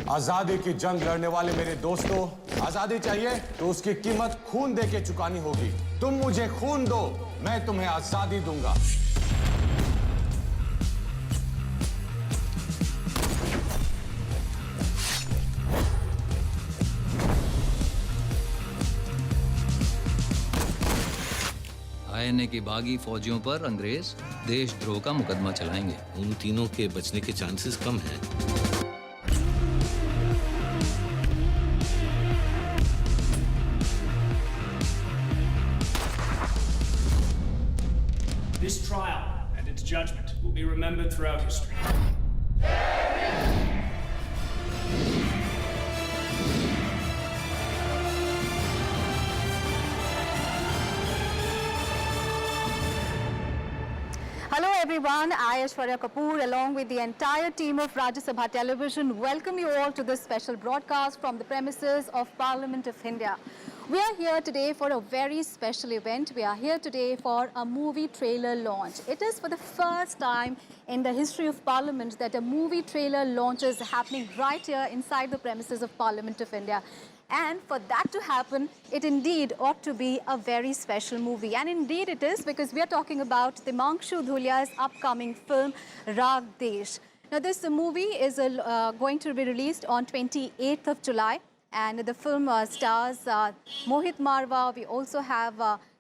आजादी की जंग लड़ने वाले मेरे दोस्तों, आजादी चाहिए तो उसकी कीमत खून दे के चुकानी होगी। तुम मुझे खून दो, मैं तुम्हें आजादी दूंगा। आईएनए की बागी फौजियों पर अंग्रेज देशद्रोह का मुकदमा चलाएंगे। उन तीनों के बचने के चांसेस कम हैं। This trial and its judgment will be remembered throughout history. Hello everyone, I Aishwarya Kapoor along with the entire team of Rajya Sabha Television welcome you all to this special broadcast from the premises of Parliament of India. We are here today for a very special event. We are here today for a movie trailer launch. It is for the first time in the history of Parliament that a movie trailer launch is happening right here inside the premises of Parliament of India. And for that to happen, it indeed ought to be a very special movie. And indeed it is, because we are talking about Timanshu Dhulia's upcoming film, Rag Desh. Now this movie is going to be released on 28th of July. And the film stars Mohit Marwa. We also have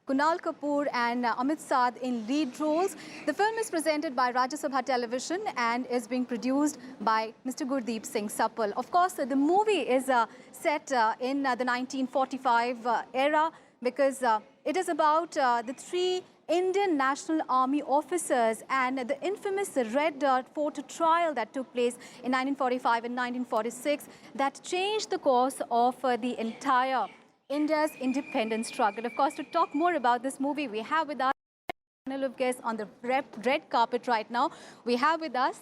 Kunal Kapoor and Amit Saad in lead roles. The film is presented by Rajya Sabha Television and is being produced by Mr. Gurdeep Singh Suppal. Of course, the movie is set in the 1945 era, because it is about the three Indian National Army officers and the infamous Red Fort trial that took place in 1945 and 1946 that changed the course of the entire India's independence struggle. Of course, to talk more about this movie, we have with us a panel of guests on the red carpet right now. We have with us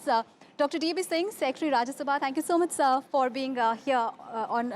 Dr. D.B. Singh, Secretary Rajya Sabha. Thank you so much, sir, for being here on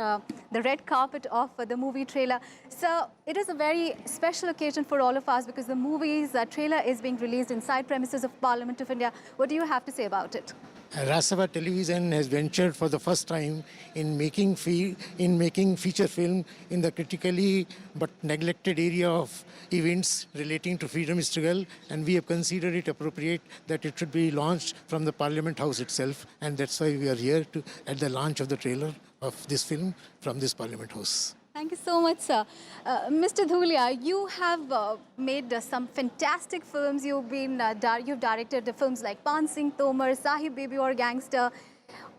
the red carpet of the movie trailer. Sir, it is a very special occasion for all of us because the movie's trailer is being released inside premises of Parliament of India. What do you have to say about it? Rajya Sabha Television has ventured for the first time in making feature film in the critically but neglected area of events relating to freedom struggle, and we have considered it appropriate that it should be launched from the Parliament House itself, and that's why we are here at the launch of the trailer of this film from this Parliament House. Thank you so much, sir. Mr. Dhulia, you have made some fantastic films. You've directed films like Pan Singh Tomar, Sahib Baby or Gangster.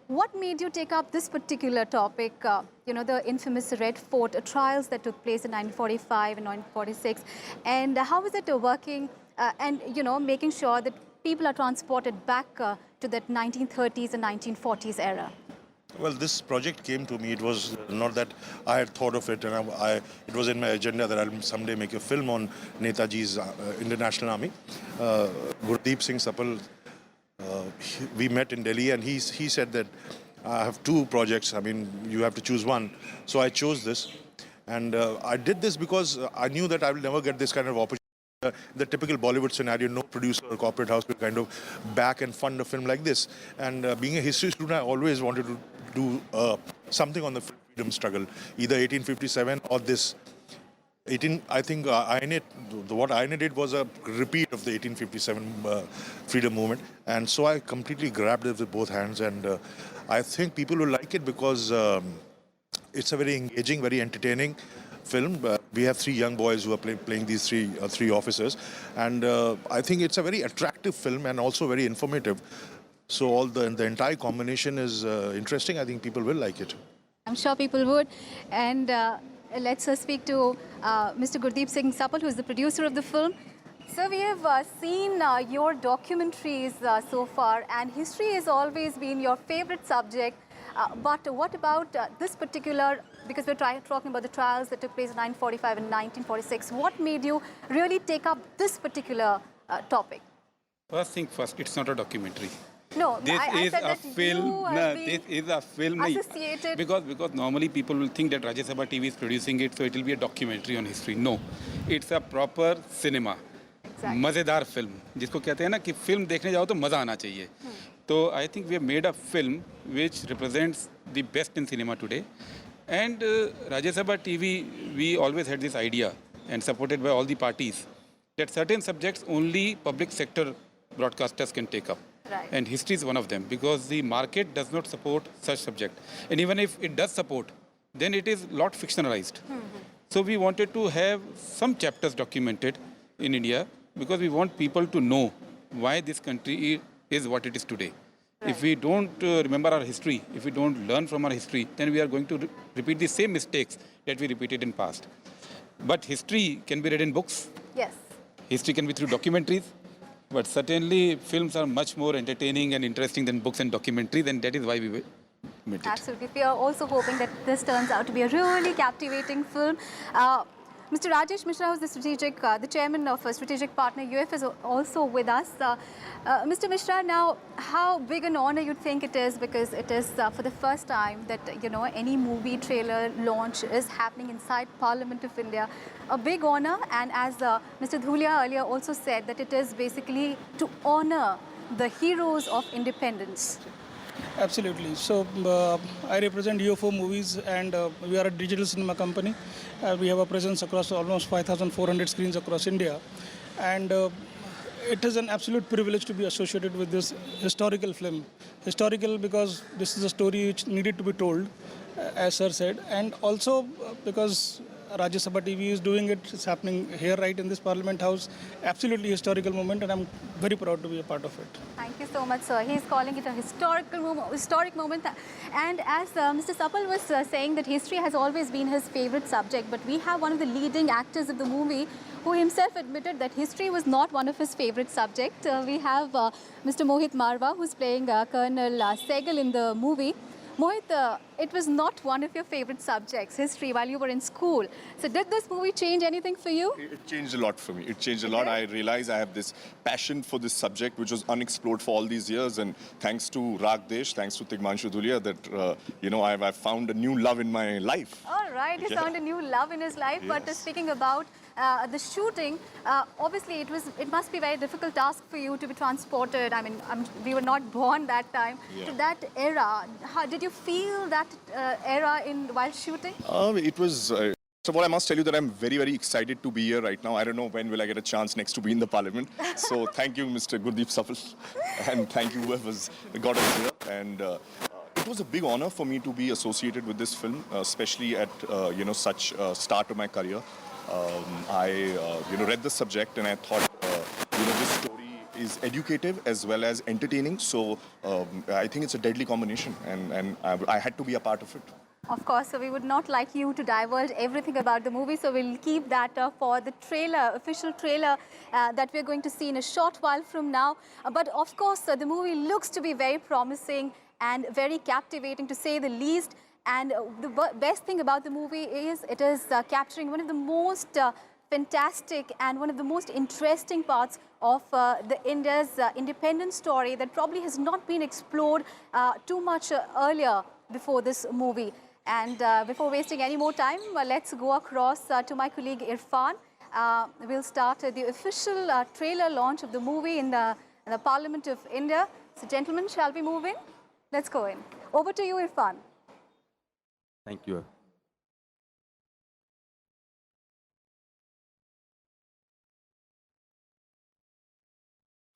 What made you take up this particular topic, the infamous Red Fort trials that took place in 1945 and 1946? And how is it working and, making sure that people are transported back to that 1930s and 1940s era? Well, this project came to me. It was not that I had thought of it, and it was in my agenda that I'll someday make a film on Netaji's Indian National Army. Gurdeep Singh Suppal, we met in Delhi, and he said that I have two projects. I mean, you have to choose one. So I chose this, and I did this because I knew that I will never get this kind of opportunity. The typical Bollywood scenario, no producer or corporate house will kind of back and fund a film like this. And being a history student, I always wanted to do something on the freedom struggle, either 1857 or this. I think what INA did was a repeat of the 1857 freedom movement. And so I completely grabbed it with both hands. And I think people will like it because it's a very engaging, very entertaining film. We have three young boys who are playing these three officers, and I think it's a very attractive film and also very informative. So all the entire combination is interesting. I think people will like it. I'm sure people would. And let's speak to Mr. Gurdeep Singh Suppal, who is the producer of the film. So we have seen your documentaries so far, and history has always been your favorite subject. But what about this particular, because we're talking about the trials that took place in 1945 and 1946, what made you really take up this particular topic? First thing first, it's not a documentary. No, this I is said a that film. you No, have this is a film. associated. Because normally people will think that Rajya Sabha TV is producing it, so it will be a documentary on history. No, it's a proper cinema. Exactly. मज़ेदार film, जिसको कहते हैं ना कि film देखने जाओ तो मज़ा आना चाहिए. So I think we have made a film which represents the best in cinema today. And Rajya Sabha TV, we always had this idea, and supported by all the parties, that certain subjects only public sector broadcasters can take up. Right. And history is one of them, because the market does not support such subject. And even if it does support, then it is lot fictionalized. So we wanted to have some chapters documented in India, because we want people to know why this country is what it is today. If we don't remember our history, if we don't learn from our history, then we are going to repeat the same mistakes that we repeated in past. But history can be read in books. Yes. History can be through documentaries. But certainly films are much more entertaining and interesting than books and documentaries, and that is why we made it. Absolutely. We are also hoping that this turns out to be a really captivating film. Mr. Rajesh Mishra, who's the chairman of Strategic Partner UF, is also with us. Mr. Mishra, now, how big an honor you think it is, because it is for the first time that, you know, any movie trailer launch is happening inside Parliament of India. A big honor, and as Mr. Dhulia earlier also said, that it is basically to honor the heroes of independence. Absolutely. So I represent UFO Movies, and we are a digital cinema company. We have a presence across almost 5,400 screens across India, and it is an absolute privilege to be associated with this historical film. Historical because this is a story which needed to be told, as sir said, and also because Rajya Sabha TV is doing it. It's happening here, right in this Parliament House. Absolutely historical moment, and I'm very proud to be a part of it. Thank you so much, sir. He's calling it a historic moment. And as Mr. Sapal was saying, that history has always been his favorite subject, but we have one of the leading actors of the movie who himself admitted that history was not one of his favorite subjects. We have Mr. Mohit Marwa, who's playing Colonel Sehgal in the movie. Mohit, it was not one of your favorite subjects, history, while you were in school. So did this movie change anything for you? It changed a lot for me. It changed a lot. I realized I have this passion for this subject, which was unexplored for all these years. And thanks to Raag Desh, thanks to Tigmanshu Dhulia, that, you know, I've found a new love in my life. All right, he found a new love in his life. Yes. But speaking about the shooting, obviously it must be a very difficult task for you to be transported. I mean, we were not born that time. Yeah. To that era. How did you feel that era while shooting? It was... So what I must tell you that I'm very, very excited to be here right now. I don't know when will I get a chance next to be in the Parliament. So thank you, Mr. Gurdeep Sapal, and thank you whoever's got us here. And it was a big honor for me to be associated with this film, especially at you know, such start of my career. I you know, read the subject and I thought you know, this story is educative as well as entertaining. So I think it's a deadly combination, and I had to be a part of it. Of course, so we would not like you to divulge everything about the movie, so we'll keep that for the trailer, official trailer that we're going to see in a short while from now. But of course, the movie looks to be very promising and very captivating, to say the least. And the best thing about the movie is it is capturing one of the most fantastic and one of the most interesting parts of the India's independence story that probably has not been explored too much earlier before this movie. And before wasting any more time, let's go across to my colleague Irfan. We'll start the official trailer launch of the movie in the Parliament of India. So gentlemen, shall we move in? Let's go in. Over to you, Irfan. Thank you.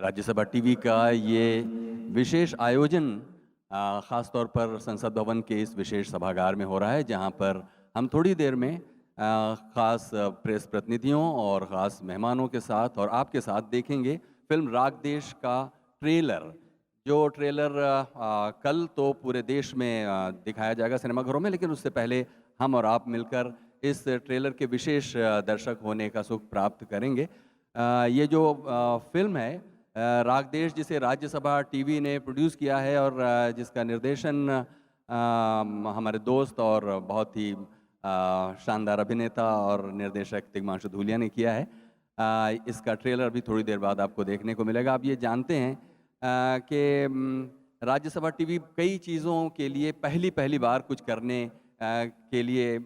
Rajya Sabha TV का ये विशेष आयोजन ख़ास तौर पर संसद भवन के इस विशेष सभागार में हो रहा है, जहां पर हम थोड़ी देर में ख़ास प्रेस प्रतिनिधियों और ख़ास मेहमानों के साथ और आपके साथ देखेंगे फिल्म राग देश का ट्रेलर। जो ट्रेलर कल तो पूरे देश में दिखाया जाएगा सिनेमाघरों में, लेकिन उससे पहले हम और आप मिलकर इस ट्रेलर के विशेष दर्शक होने का सुख प्राप्त करेंगे। ये जो फिल्म है राग देश, जिसे राज्यसभा टीवी ने प्रोड्यूस किया है और जिसका निर्देशन हमारे दोस्त और बहुत ही शानदार अभिनेता और निर्देशक तिग्मांशु धूलिया ने किया है। इसका ट्रेलर भी थोड़ी देर बाद आपको देखने को मिलेगा। आप ये जानते हैं कि राज्यसभा टीवी कई चीज़ों के लिए पहली बार कुछ करने के लिए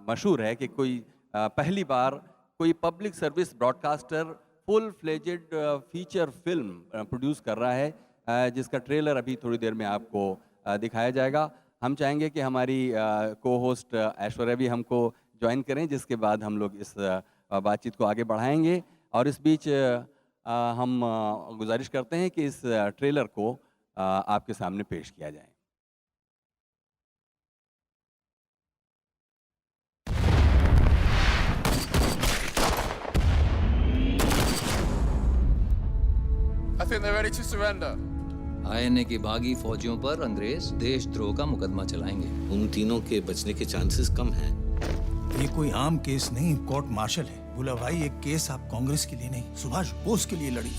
मशहूर है कि कोई पहली बार कोई public service broadcaster full fledged feature film produce कर रहा है, जिसका ट्रेलर अभी थोड़ी देर में आपको दिखाया जाएगा। हम चाहेंगे कि हमारी को होस्ट ऐश्वर्या भी हमको ज्वाइन करें, जिसके बाद हम लोग इस बातचीत को आगे बढ़ाएंगे। और इस बीच हम गुजारिश करते हैं कि इस ट्रेलर को आपके सामने पेश किया जाए। I think they're ready to surrender. INA की बागी फौजियों पर अंग्रेज देशद्रोह का मुकदमा चलाएंगे। उन तीनों के बचने के चांसेस कम हैं। ये कोई आम केस नहीं, कोर्ट मार्शल है। बोला भाई, एक केस आप कांग्रेस के लिए नहीं, सुभाष बोस के लिए लड़ी।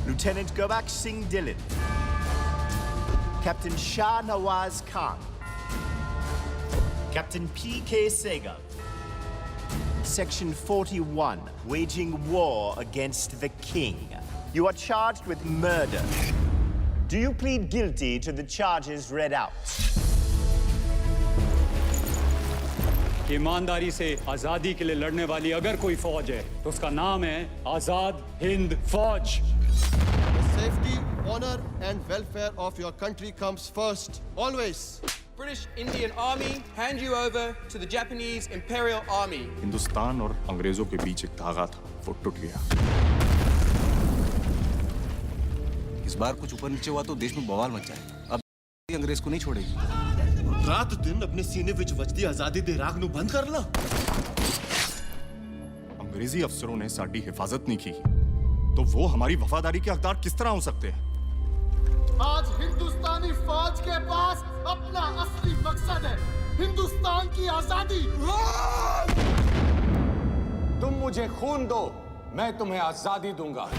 Lieutenant Gobak Singh Dhillon, Captain Shah Nawaz Khan, Captain P.K. Sehgal. Section 41, waging war against the king. You are charged with murder. Do you plead guilty to the charges read out? ईमानदारी से आजादी के लिए लड़ने वाली अगर कोई फौज है तो उसका नाम है आजाद हिंद फौज। The safety, honor and welfare of your country comes first, always. British Indian Army hand you over to the Japanese Imperial Army. Hindustan और अंग्रेजों के बीच एक धागा था, वो टूट गया। इस बार कुछ ऊपर नीचे हुआ तो देश में बवाल मच जाए। अब अंग्रेज को नहीं छोड़ेगी। रात दिन अपने सीने विच वजदी आजादी दे राग नू बंद कर ला। अंग्रेजी अफसरों ने साडी हिफाजत नहीं की, तो वो हमारी वफादारी के हकदार किस तरह हो सकते हैं? आज हिंदुस्तानी फौज के पास अपना असली मकसद है, हिंदुस्तान की आजादी। तुम मुझे खून दो, मैं तुम्हें आजादी दूंगा।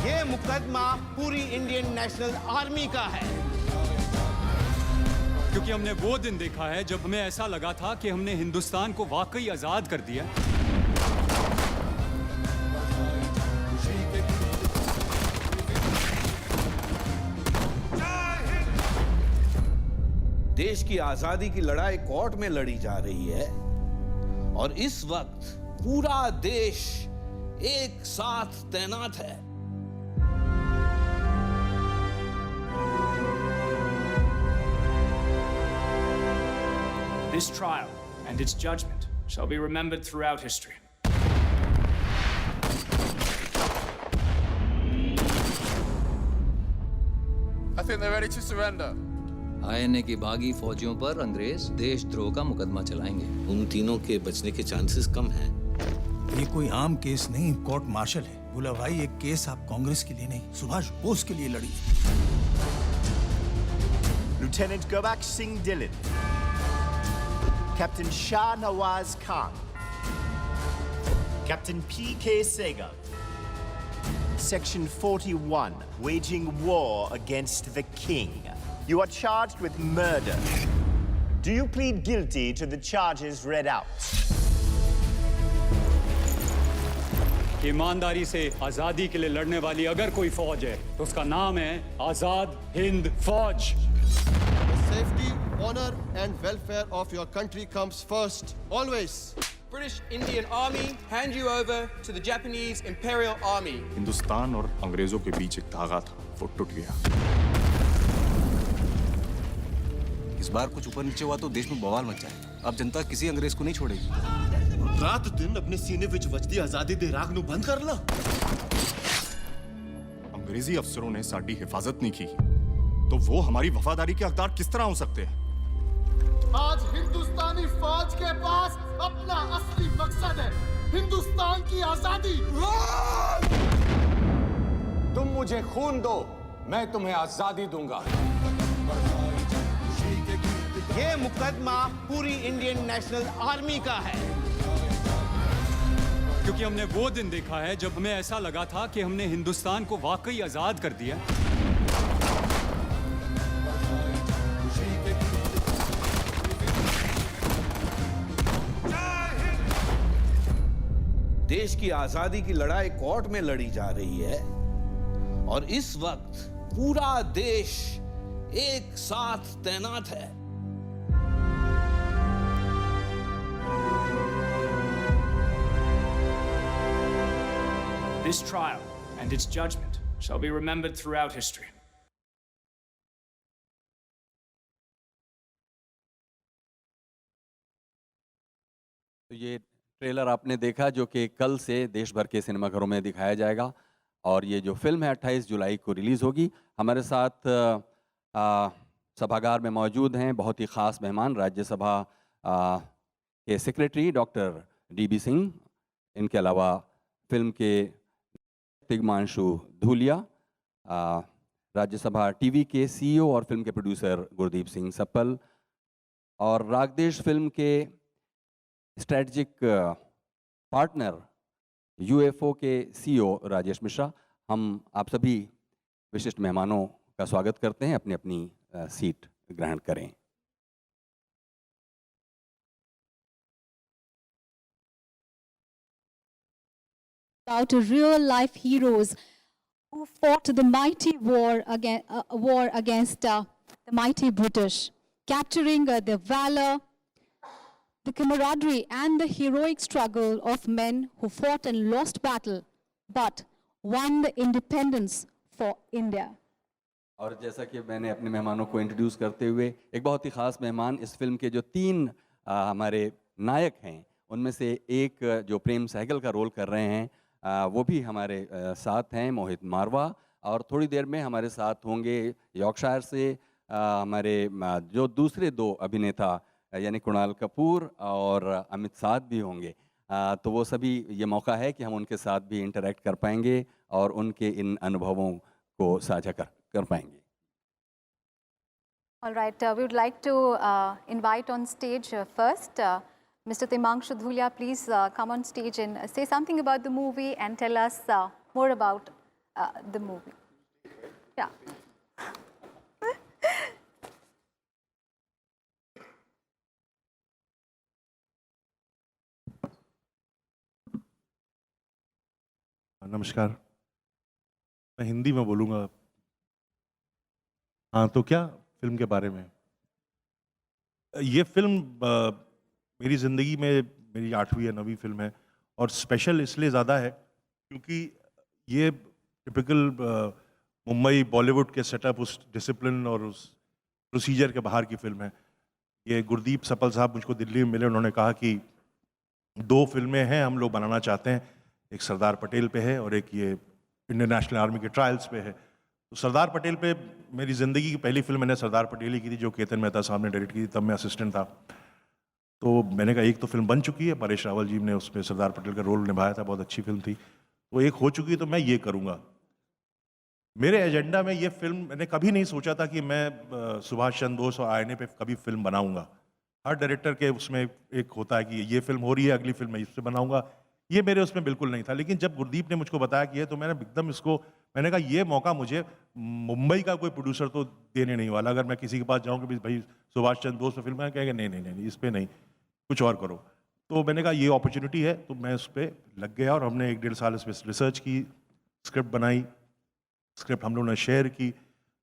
ये मुकदमा पूरी इंडियन नेशनल आर्मी का है। क्योंकि हमने वो दिन देखा है जब हमें ऐसा लगा था कि हमने हिंदुस्तान को वाकई आजाद कर दिया। देश की आजादी की लड़ाई कोर्ट में लड़ी जा रही है और इस वक्त पूरा देश एक साथ तैनात है। This trial and its judgment shall be remembered throughout history. I think they're ready to surrender. INA की बागी फौजियों पर अंग्रेज देशद्रोह का मुकदमा चलाएंगे। उन तीनों के बचने के चांसेस कम हैं। ये कोई आम केस नहीं, कोर्ट मार्शल है। बोला भाई, एक केस आप कांग्रेस के लिए नहीं, सुभाष बोस के लिए लड़ी। Lieutenant Gobak Singh Dhillon, Captain Shah Nawaz Khan, Captain P.K. Sehgal. Section 41, waging war against the king. You are charged with murder. Do you plead guilty to the charges read out? ईमानदारी से आजादी के लिए लड़ने वाली अगर कोई फौज है तो उसका नाम है आजाद हिंद फौज। The safety, honor and welfare of your country comes first, always. British Indian Army hand you over to the Japanese Imperial Army. Hindustan और अंग्रेजों के बीच एक धागा था, वो टूट गया। इस बार कुछ ऊपर नीचे हुआ तो देश में बवाल मच जाए। अब जनता किसी अंग्रेज को नहीं छोड़ेगी। रात दिन अपने सीने विच वजदी आजादी दे राग नू बंद कर ला। अंग्रेजी अफसरों ने साडी हिफाजत नहीं की, तो वो हमारी वफादारी के हकदार किस तरह हो सकते हैं? आज हिंदुस्तानी फौज के पास अपना असली मकसद है, हिंदुस्तान की आजादी। तुम मुझे खून दो, मैं तुम्हें आजादी दूंगा। ये मुकदमा पूरी इंडियन नेशनल आर्मी का है। क्योंकि हमने वो दिन देखा है जब हमें ऐसा लगा था कि हमने हिंदुस्तान को वाकई आजाद कर दिया। देश की आजादी की लड़ाई कोर्ट में लड़ी जा रही है और इस वक्त पूरा देश एक साथ तैनात है। This trial and its judgment shall be remembered throughout history. तो ये ट्रेलर आपने देखा जो कि कल से देश भर के सिनेमाघरों में दिखाया जाएगा और ये जो फिल्म है 28 जुलाई को रिलीज़ होगी। हमारे साथ सभागार में मौजूद हैं बहुत ही ख़ास मेहमान, राज्यसभा के सेक्रेटरी डॉक्टर DB सिंह, इनके अलावा फिल्म के तिग्मांशु धूलिया, राज्यसभा TV के CEO और फिल्म के प्रोड्यूसर गुरदीप सिंह सप्पल और रागदेश फिल्म के स्ट्रेटजिक पार्टनर UFO के CEO राजेश मिश्रा। हम आप सभी विशिष्ट मेहमानों का स्वागत करते हैं, अपनी अपनी सीट ग्रहण करें। About real life heroes who fought the mighty war against the mighty British, capturing the valor, the camaraderie and the heroic struggle of men who fought and lost battle but won the independence for India. और जैसा कि मैंने अपने मेहमानों को introduce करते हुए एक बहुत ही ख़ास मेहमान, इस फिल्म के जो 3 हमारे नायक हैं उनमें से एक जो प्रेम सहगल का रोल कर रहे हैं वो भी हमारे साथ हैं, मोहित मारवा। और थोड़ी देर में हमारे साथ होंगे यॉर्कशायर से हमारे जो दूसरे 2 अभिनेता यानी कुणाल कपूर और अमित साध भी होंगे। तो वो सभी, ये मौका है कि हम उनके साथ भी इंटरेक्ट कर पाएंगे और उनके इन अनुभवों को साझा कर पाएंगे। All right, we would like to invite on stage first Mr. Timangshu Dhulia. Please come on stage and say something about the movie and tell us more about the movie. Yeah. नमस्कार, मैं हिंदी में बोलूँगा। हाँ तो क्या film के बारे में, ये फिल्म मेरी ज़िंदगी में मेरी 8वीं या 9वीं फिल्म है और स्पेशल इसलिए ज़्यादा है क्योंकि ये टिपिकल मुंबई बॉलीवुड के सेटअप, उस डिसिप्लिन और उस प्रोसीजर के बाहर की फिल्म है। ये गुरदीप सप्पल साहब मुझको दिल्ली में मिले, उन्होंने कहा कि 2 फिल्में हैं हम लोग बनाना चाहते हैं, एक सरदार पटेल पे है और एक ये इंडियन नेशनल आर्मी के ट्रायल्स पे है। तो सरदार पटेल पे मेरी ज़िंदगी की पहली फिल्म मैंने सरदार पटेल ही की थी जो केतन मेहता साहब ने डायरेक्ट की थी, तब मैं असिस्टेंट था। तो मैंने कहा एक तो फिल्म बन चुकी है, परेश रावल जी ने उसमें सरदार पटेल का रोल निभाया था, बहुत अच्छी फिल्म थी, तो एक हो चुकी है तो मैं ये करूँगा। मेरे एजेंडा में ये फिल्म, मैंने कभी नहीं सोचा था कि मैं सुभाष चंद्र बोस और आईएनए पे कभी फिल्म बनाऊँगा। हर डायरेक्टर के उसमें एक होता है कि ये फिल्म हो रही है, अगली फिल्म मैं इससे बनाऊँगा, ये मेरे उसमें बिल्कुल नहीं था। लेकिन जब गुरदीप ने मुझको बताया कि ये, तो मैंने एकदम इसको, मैंने कहा ये मौका मुझे मुंबई का कोई प्रोड्यूसर तो देने नहीं वाला। अगर मैं किसी के पास जाऊँ कि भाई सुभाष चंद्र बोस पे फिल्म है, कहेंगे नहीं नहीं नहीं इस पर नहीं, कुछ और करो। तो मैंने कहा ये अपॉर्चुनिटी है, तो मैं उस पर लग गया और हमने 1-1.5 साल इस पर रिसर्च की, स्क्रिप्ट बनाई, स्क्रिप्ट हम लोगों ने शेयर की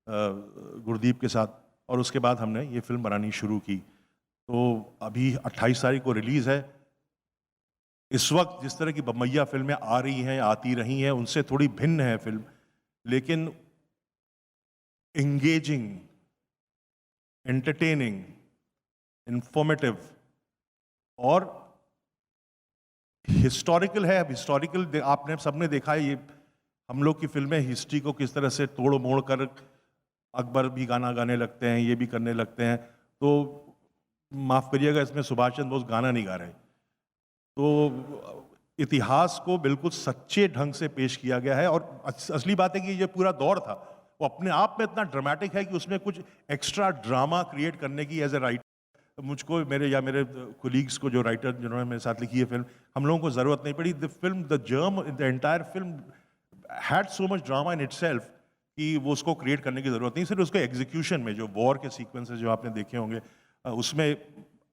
गुरदीप के साथ और उसके बाद हमने ये फिल्म बनानी शुरू की। तो अभी 28 तारीख को रिलीज़ है। इस वक्त जिस तरह की बम्बैया फिल्में आ रही हैं, आती रही हैं, उनसे थोड़ी भिन्न है फिल्म, लेकिन एंगेजिंग, एंटरटेनिंग, इंफॉर्मेटिव और हिस्टोरिकल है। अब हिस्टोरिकल आपने सबने देखा है, ये हम लोग की फिल्में हिस्ट्री को किस तरह से तोड़ मोड़ कर अकबर भी गाना गाने लगते हैं, ये भी करने लगते हैं। तो माफ़ करिएगा, इसमें सुभाष चंद्र बोस गाना नहीं गा रहे। तो इतिहास को बिल्कुल सच्चे ढंग से पेश किया गया है और असली बात है कि ये पूरा दौर था वो अपने आप में इतना ड्रामेटिक है कि उसमें कुछ एक्स्ट्रा ड्रामा क्रिएट करने की एज ए राइटर मुझको, मेरे कोलीग्स को, जो राइटर जिन्होंने मेरे साथ लिखी है फिल्म, हम लोगों को ज़रूरत नहीं पड़ी। The entire film had so much drama in itself कि वो उसको क्रिएट करने की ज़रूरत नहीं। सिर्फ उसके एग्जीक्यूशन में जो वॉर के सीक्वेंसेस जो आपने देखे होंगे, उसमें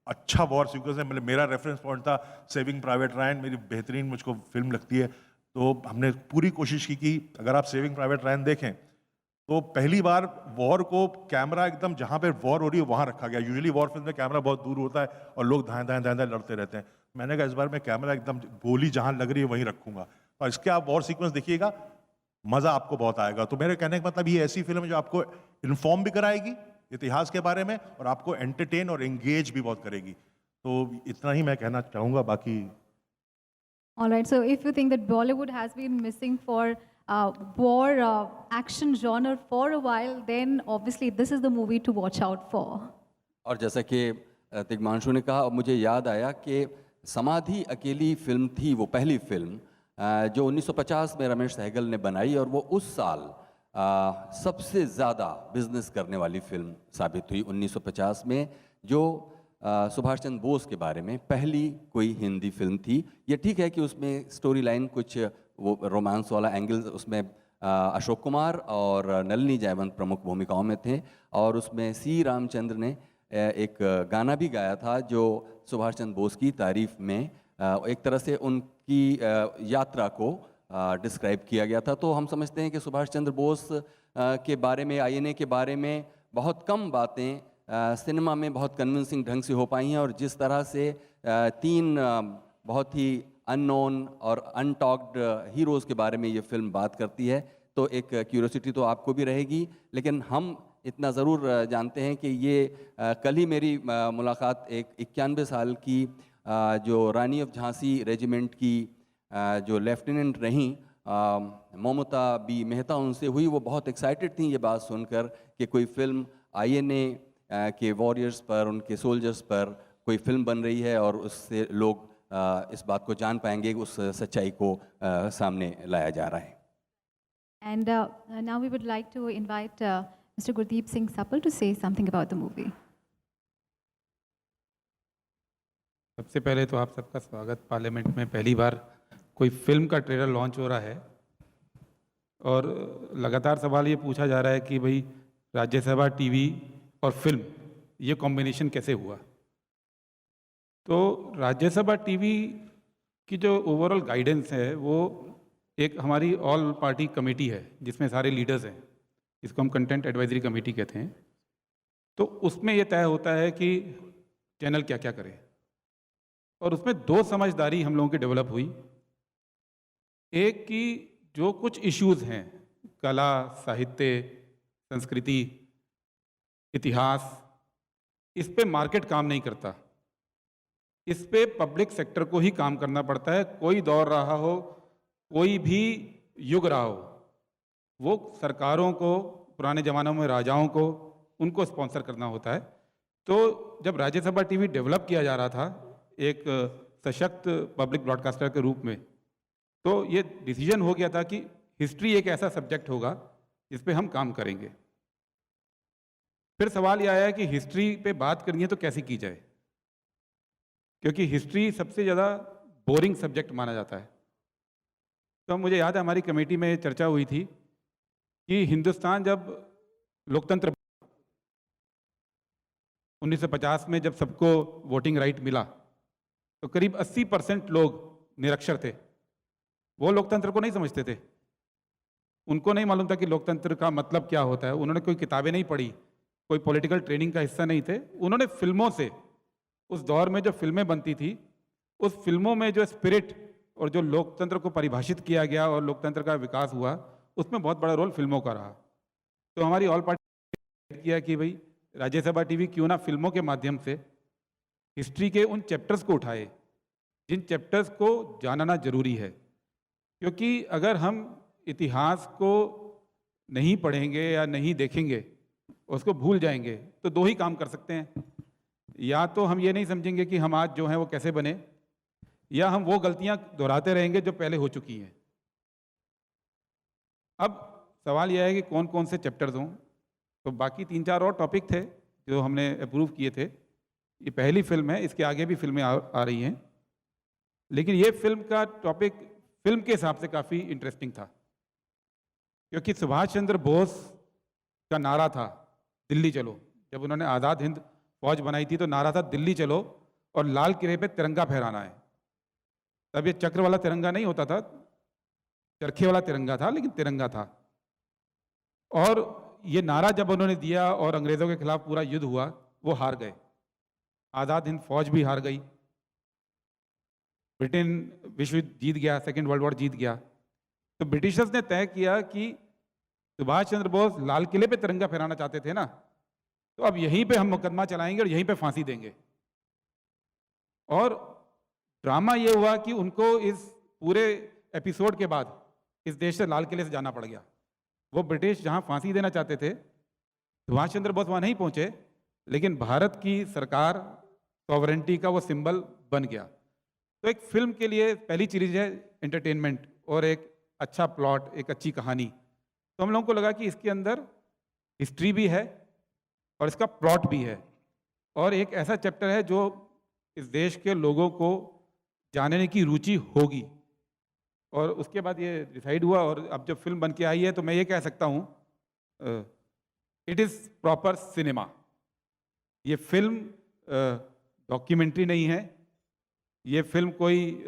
अच्छा वॉर सीक्वेंस है। मतलब मेरा रेफरेंस पॉइंट था सेविंग प्राइवेट रायन, मेरी बेहतरीन मुझको फिल्म लगती है। तो हमने पूरी कोशिश की कि अगर आप सेविंग प्राइवेट रायन देखें तो पहली बार वॉर को कैमरा एकदम जहाँ पे वॉर हो रही है वहाँ रखा गया। यूजुअली वॉर फिल्म में कैमरा बहुत दूर होता है और लोग दाएं दाएं दाएं दाएं लड़ते रहते हैं। मैंने कहा इस बार मैं कैमरा एकदम गोली जहाँ लग रही है वहीं रखूँगा। और इसके आप वॉर सीक्वेंस देखिएगा, मज़ा आपको बहुत आएगा। तो मेरे कहने का मतलब ये ऐसी फिल्म है जो आपको इन्फॉर्म भी कराएगी इतिहास के बारे में और आपको एंटरटेन और एंगेज भी बहुत करेगी। तो इतना ही मैं कहना चाहूँगा, बाकी All right, so if you think that Bollywood has been missing for war action genre for a while, then obviously this is the movie to watch out for. और जैसा कि तिग्मांशु ने कहा, मुझे याद आया कि समाधि अकेली फिल्म थी, वो पहली फिल्म जो 1950 में रमेश सहगल ने बनाई, और वो उस साल सबसे ज़्यादा बिजनेस करने वाली फिल्म साबित हुई 1950 में, जो सुभाष चंद्र बोस के बारे में पहली कोई हिंदी फिल्म थी। ये ठीक है कि उसमें स्टोरी लाइन कुछ वो रोमांस वाला एंगल, उसमें अशोक कुमार और नलिनी जयवंत प्रमुख भूमिकाओं में थे, और उसमें सी रामचंद्र ने एक गाना भी गाया था जो सुभाष चंद्र बोस की तारीफ में एक तरह से उनकी यात्रा को डिस्क्राइब किया गया था। तो हम समझते हैं कि सुभाष चंद्र बोस के बारे में, आईएनए के बारे में बहुत कम बातें सिनेमा में बहुत कन्विंसिंग ढंग से हो पाई हैं, और जिस तरह से तीन बहुत ही अननोन और अनटॉक्ड हीरोज़ के बारे में ये फिल्म बात करती है, तो एक क्यूरियोसिटी तो आपको भी रहेगी। लेकिन हम इतना ज़रूर जानते हैं कि ये कल ही मेरी मुलाकात एक 91 साल की जो रानी ऑफ झांसी रेजिमेंट की जो लेफ्टिनेंट रहीं ममता बी मेहता, उनसे हुई। वो बहुत एक्साइटेड थी ये बात सुनकर कि कोई फिल्म आईएनए के वॉरियर्स पर, उनके सोल्जर्स पर कोई फिल्म बन रही है, और उससे लोग इस बात को जान पाएंगे, उस सच्चाई को सामने लाया जा रहा है। And now we would like to invite Mr. Gurdeep Singh Sapal to say something about the movie. सबसे पहले तो आप सबका स्वागत। पार्लियामेंट में पहली बार कोई फिल्म का ट्रेलर लॉन्च हो रहा है, और लगातार सवाल ये पूछा जा रहा है कि भाई राज्यसभा टीवी और फिल्म, ये कॉम्बिनेशन कैसे हुआ। तो राज्यसभा टीवी की जो ओवरऑल गाइडेंस है वो एक हमारी ऑल पार्टी कमेटी है जिसमें सारे लीडर्स हैं, इसको हम कंटेंट एडवाइजरी कमेटी कहते हैं। तो उसमें ये तय होता है कि चैनल क्या क्या करे, और उसमें दो समझदारी हम लोगों की डेवलप हुई। एक कि जो कुछ इश्यूज हैं, कला, साहित्य, संस्कृति, इतिहास, इस पे मार्केट काम नहीं करता, इस पे पब्लिक सेक्टर को ही काम करना पड़ता है। कोई दौर रहा हो, कोई भी युग रहा हो, वो सरकारों को, पुराने ज़मानों में राजाओं को, उनको स्पॉन्सर करना होता है। तो जब राज्यसभा टीवी डेवलप किया जा रहा था एक सशक्त पब्लिक ब्रॉडकास्टर के रूप में, तो ये डिसीजन हो गया था कि हिस्ट्री एक ऐसा सब्जेक्ट होगा जिस पे हम काम करेंगे। फिर सवाल ये आया कि हिस्ट्री पे बात करनी है तो कैसे की जाए, क्योंकि हिस्ट्री सबसे ज़्यादा बोरिंग सब्जेक्ट माना जाता है। तो मुझे याद है हमारी कमेटी में चर्चा हुई थी कि हिंदुस्तान जब लोकतंत्र 1950 में जब सबको वोटिंग राइट मिला, तो करीब 80% लोग निरक्षर थे। वो लोकतंत्र को नहीं समझते थे, उनको नहीं मालूम था कि लोकतंत्र का मतलब क्या होता है। उन्होंने कोई किताबें नहीं पढ़ी, कोई पॉलिटिकल ट्रेनिंग का हिस्सा नहीं थे। उन्होंने फिल्मों से, उस दौर में जो फिल्में बनती थी, उस फिल्मों में जो स्पिरिट और जो लोकतंत्र को परिभाषित किया गया और लोकतंत्र का विकास हुआ, उसमें बहुत बड़ा रोल फिल्मों का रहा। तो हमारी ऑल पार्टी ने किया कि भाई राज्यसभा टीवी क्यों ना फिल्मों के माध्यम से हिस्ट्री के उन चैप्टर्स को उठाए जिन चैप्टर्स को जानना जरूरी है। क्योंकि अगर हम इतिहास को नहीं पढ़ेंगे या नहीं देखेंगे, उसको भूल जाएंगे, तो दो ही काम कर सकते हैं। या तो हम ये नहीं समझेंगे कि हम आज जो हैं वो कैसे बने, या हम वो गलतियां दोहराते रहेंगे जो पहले हो चुकी हैं। अब सवाल यह है कि कौन कौन से चैप्टर्स हों। तो बाकी 3-4 और टॉपिक थे जो हमने अप्रूव किए थे। ये पहली फिल्म है, इसके आगे भी फिल्में आ रही हैं, लेकिन ये फिल्म का टॉपिक फिल्म के हिसाब से काफ़ी इंटरेस्टिंग था, क्योंकि सुभाष चंद्र बोस का नारा था दिल्ली चलो। जब उन्होंने आज़ाद हिंद फौज बनाई थी तो नारा था दिल्ली चलो और लाल किले पे तिरंगा फहराना है। तब ये चक्र वाला तिरंगा नहीं होता था, चरखे वाला तिरंगा था, लेकिन तिरंगा था। और ये नारा जब उन्होंने दिया और अंग्रेज़ों के खिलाफ पूरा युद्ध हुआ, वो हार गए। आज़ाद हिंद फौज भी हार गई, ब्रिटेन विश्व युद्ध जीत गया, सेकेंड वर्ल्ड वॉर जीत गया। तो ब्रिटिशर्स ने तय किया कि सुभाष चंद्र बोस लाल किले पे तिरंगा फहराना चाहते थे ना, तो अब यहीं पे हम मुकदमा चलाएंगे और यहीं पे फांसी देंगे। और ड्रामा ये हुआ कि उनको इस पूरे एपिसोड के बाद इस देश से लाल किले से जाना पड़ गया। वो ब्रिटिश जहां फांसी देना चाहते थे, सुभाष चंद्र बोस वहां नहीं पहुंचे, लेकिन भारत की सरकार सॉवरेंटी का वो सिंबल बन गया। तो एक फिल्म के लिए पहली चीज़ है एंटरटेनमेंट और एक अच्छा प्लॉट, एक अच्छी कहानी। तो हम लोगों को लगा कि इसके अंदर हिस्ट्री भी है और इसका प्लॉट भी है और एक ऐसा चैप्टर है जो इस देश के लोगों को जानने की रुचि होगी। और उसके बाद ये डिसाइड हुआ और अब जब फिल्म बन के आई है तो मैं ये कह सकता हूँ इट इज़ प्रॉपर सिनेमा। ये फिल्म डॉक्यूमेंट्री नहीं है, ये फिल्म कोई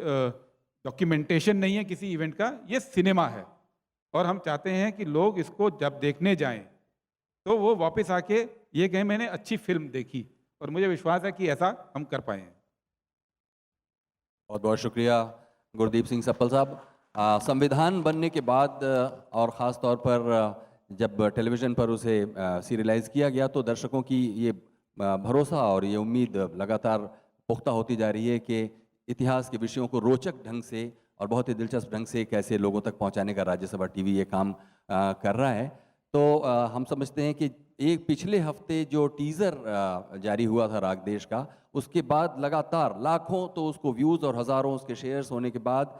डॉक्यूमेंटेशन नहीं है किसी इवेंट का, ये सिनेमा है। और हम चाहते हैं कि लोग इसको जब देखने जाएं तो वो वापस आके ये कहें मैंने अच्छी फिल्म देखी, और मुझे विश्वास है कि ऐसा हम कर पाए हैं। बहुत बहुत शुक्रिया गुरदीप सिंह सप्पल साहब। संविधान बनने के बाद और ख़ास तौर पर जब टेलीविज़न पर उसे सीरियलाइज़ किया गया तो दर्शकों की ये भरोसा और ये उम्मीद लगातार पुख्ता होती जा रही है कि इतिहास के विषयों को रोचक ढंग से और बहुत ही दिलचस्प ढंग से कैसे लोगों तक पहुंचाने का राज्यसभा टीवी ये काम कर रहा है। तो हम समझते हैं कि एक पिछले हफ्ते जो टीज़र जारी हुआ था राग देश का, उसके बाद लगातार लाखों तो उसको व्यूज़ और हज़ारों उसके शेयर्स होने के बाद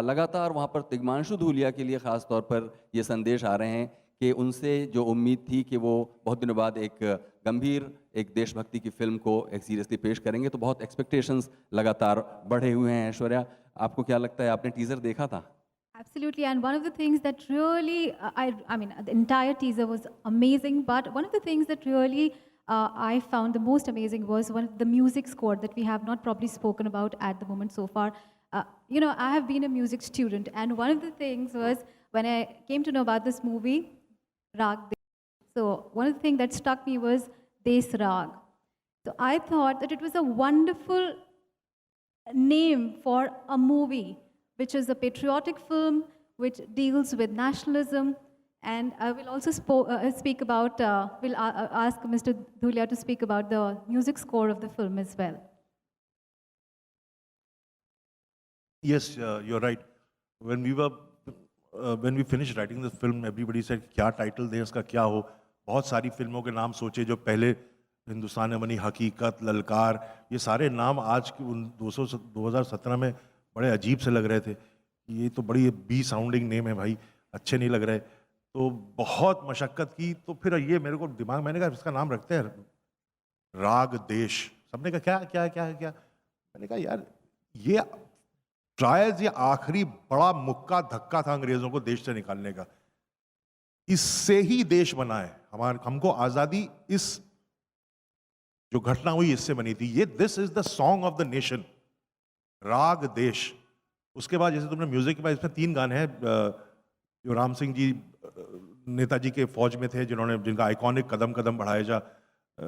लगातार वहाँ पर तिग्मांशु धूलिया के लिए ख़ास तौर पर ये संदेश आ रहे हैं कि उनसे जो उम्मीद थी कि वो बहुत दिनों बाद एक गंभीर एक देशभक्ति की फिल्म को एक सीरियसली पेश करेंगे, तो बहुत एक्सपेक्टेशंस लगातार बढ़े हुए हैं। ऐश्वर्या, आपको क्या लगता है, आपने टीज़र देखा था? Absolutely, and one of the things that really, I mean, the entire teaser was amazing, but one of the things that really I found the most amazing was one of the music score that we have not probably spoken about at the moment so far. You know, I have been a music student, and one of the things was when I came to know about this movie, Raag Desh. So one of the things that struck me was Des Raag. So I thought that it was a wonderful name for a movie, which is a patriotic film, which deals with nationalism. And I will also speak about, will ask Mr. Dhulia to speak about the music score of the film as well. Yes, you're right. When we finished writing the film, everybody said, क्या title दें इसका, क्या हो। बहुत सारी फिल्मों के नाम सोचे जो पहले हिंदुस्तान में बनी, हकीकत, ललकार, ये सारे नाम आज के 2017 में बड़े अजीब से लग रहे थे। ये तो बड़ी बी साउंडिंग नेम है भाई, अच्छे नहीं लग रहे। तो बहुत मशक्क़त की, तो फिर ये मेरे को दिमाग, मैंने कहा इसका नाम रखते हैं राग देश। सबने कहा क्या क्या क्या क्या, मैंने कहा यार ये ट्रायल्स, ये आखिरी बड़ा मुक्का धक्का था अंग्रेजों को देश से निकालने का। इससे ही देश बना है। हमको आज़ादी इस जो घटना हुई इससे बनी थी। ये this is the song of the nation, राग देश। उसके बाद जैसे तुमने म्यूजिक के बाद इसमें 3 गाने हैं जो राम सिंह जी नेताजी के फौज में थे, जिनका आइकॉनिक कदम कदम बढ़ाया जा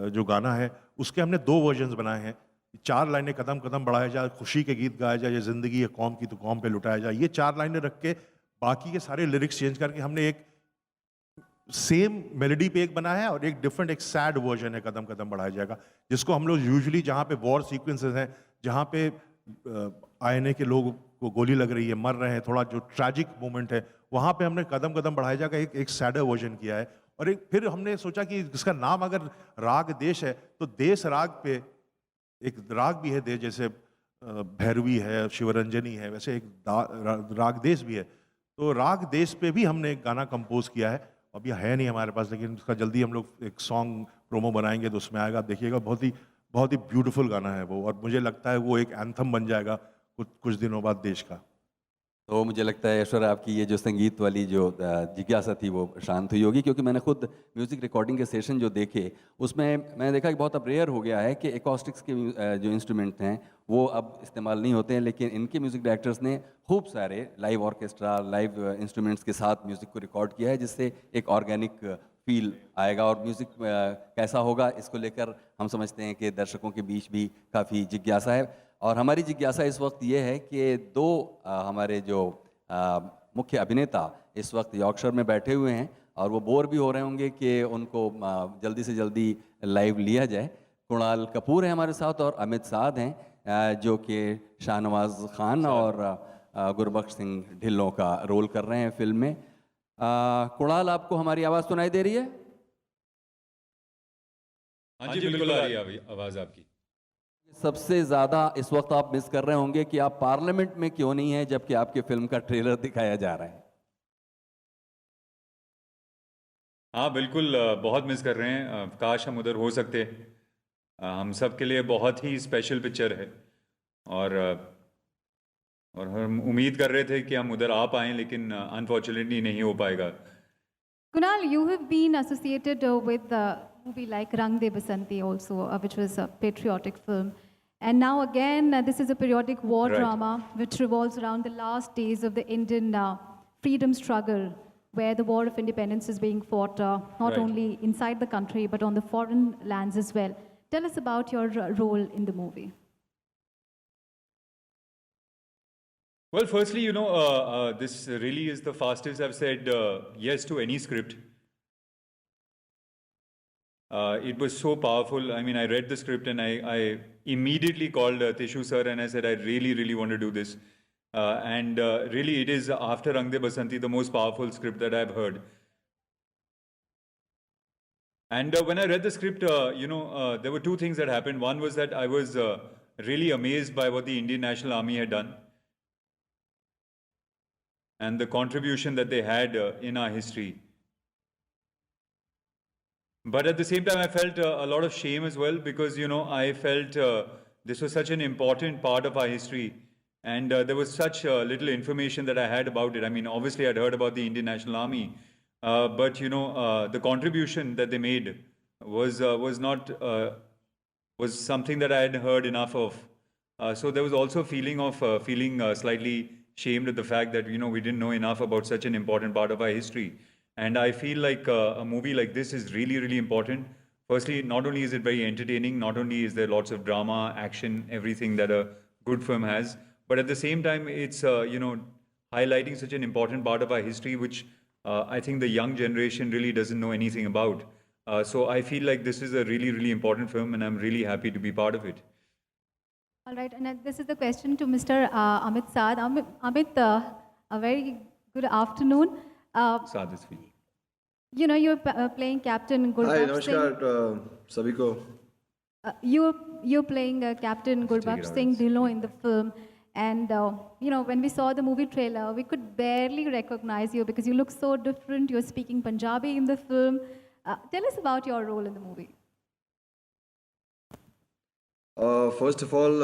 जो गाना है, उसके हमने 2 वर्जन्स बनाए हैं। 4 लाइनें कदम कदम बढ़ाया जाए, खुशी के गीत गाया जाए, ये जिंदगी है कौम की तो कौम पे लुटाया जाए, ये 4 लाइनें रख के बाकी के सारे लिरिक्स चेंज करके हमने एक सेम मेलोडी पे एक बना है और एक डिफरेंट एक सैड वर्जन है कदम कदम बढ़ाया जाएगा, जिसको हम लोग यूजुअली जहाँ पे वॉर सीक्वेंसेस हैं, जहाँ पे आईएनए के लोग को गोली लग रही है, मर रहे हैं, थोड़ा जो ट्रैजिक मोमेंट है, वहाँ पे हमने कदम कदम बढ़ाया जाएगा एक सैडर वर्जन किया है। और एक फिर हमने सोचा कि इसका नाम अगर राग देश है तो देश राग पे एक राग भी है, जैसे भैरवी है, शिवरंजनी है, वैसे एक राग देश भी है। तो राग देश पे भी हमने एक गाना कंपोज किया है। अभी है नहीं हमारे पास, लेकिन उसका जल्दी हम लोग एक सॉन्ग प्रोमो बनाएंगे तो उसमें आएगा, आप देखिएगा। बहुत ही ब्यूटीफुल गाना है वो, और मुझे लगता है वो एक एंथम बन जाएगा कुछ दिनों बाद देश का। तो मुझे लगता है ऐश्वर्या आपकी ये जो संगीत वाली जो जिज्ञासा थी वो शांत हुई होगी, क्योंकि मैंने खुद म्यूज़िक रिकॉर्डिंग के सेशन जो देखे उसमें मैंने देखा कि बहुत अब रेयर हो गया है कि एकॉस्टिक्स के जो इंस्ट्रूमेंट हैं वो अब इस्तेमाल नहीं होते हैं, लेकिन इनके म्यूज़िक डायरेक्टर्स ने खूब सारे लाइव ऑर्केस्ट्रा, लाइव इंस्ट्रूमेंट्स के साथ म्यूज़िक को रिकॉर्ड किया है, जिससे एक ऑर्गेनिक फील आएगा। और म्यूज़िक कैसा होगा इसको लेकर हम समझते हैं कि दर्शकों के बीच भी काफ़ी जिज्ञासा है। और हमारी जिज्ञासा इस वक्त ये है कि 2 हमारे जो मुख्य अभिनेता इस वक्त यॉर्कशायर में बैठे हुए हैं और वो बोर भी हो रहे होंगे कि उनको जल्दी से जल्दी लाइव लिया जाए। कुणाल कपूर है हमारे साथ और अमित साध हैं जो कि शाहनवाज खान और गुरबख्श सिंह ढिल्लों का रोल कर रहे हैं फिल्म में। कुणाल, आपको हमारी आवाज़ सुनाई दे रही है? हाँ जी, बिल्कुल आ रही है आवाज़ आपकी। सबसे ज़्यादा इस वक्त आप मिस कर रहे होंगे कि आप पार्लियामेंट में क्यों नहीं हैं जबकि आपकी फिल्म का ट्रेलर दिखाया जा रहा है। हाँ बिल्कुल, बहुत मिस कर रहे हैं। काश हम उधर हो सकते। हम सब के लिए बहुत ही स्पेशल पिक्चर है और हम उम्मीद कर रहे थे कि हम उधर आ पाएं, लेकिन अनफॉर्चुनेटली नहीं हो पाएगा। Kunal, you have been associated with a movie like Rang De Basanti also, which was a patriotic film. And now again, this is a periodic war drama which revolves around the last days of the Indian freedom struggle, where the war of independence is being fought not only inside the country but on the foreign lands as well. Tell us about your role in the movie. Well, firstly, you know, this really is the fastest I've said yes to any script. It was so powerful. I mean, I read the script and I immediately called Tishu sir and I said, I really, really want to do this. And really, it is after Rang De Basanti the most powerful script that I've heard. And when I read the script, you know, there were two things that happened. One was that I was really amazed by what the Indian National Army had done and the contribution that they had in our history. But at the same time, I felt a lot of shame as well because, you know, I felt this was such an important part of our history and there was such little information that I had about it. I mean, obviously, I'd heard about the Indian National Army, but, you know, the contribution that they made was something that I hadn't heard enough of. So there was also a feeling of feeling slightly shamed at the fact that, you know, we didn't know enough about such an important part of our history. And I feel like a movie like this is really, really important. Firstly, not only is it very entertaining, not only is there lots of drama, action, everything that a good film has, but at the same time, it's, you know, highlighting such an important part of our history, which I think the young generation really doesn't know anything about. So I feel like this is a really, really important film and I'm really happy to be part of it. All right, and this is the question to Mr. Amit Saad. Amit, a very good afternoon. Saad is free. You know, you're playing Captain Gurbaksh Singh. Hi, namaskar, sabhi ko. You're playing Captain Gurbaksh Singh Dhillon in the film. And, you know, when we saw the movie trailer, we could barely recognize you because you look so different. You're speaking Punjabi in the film. Tell us about your role in the movie. First of all,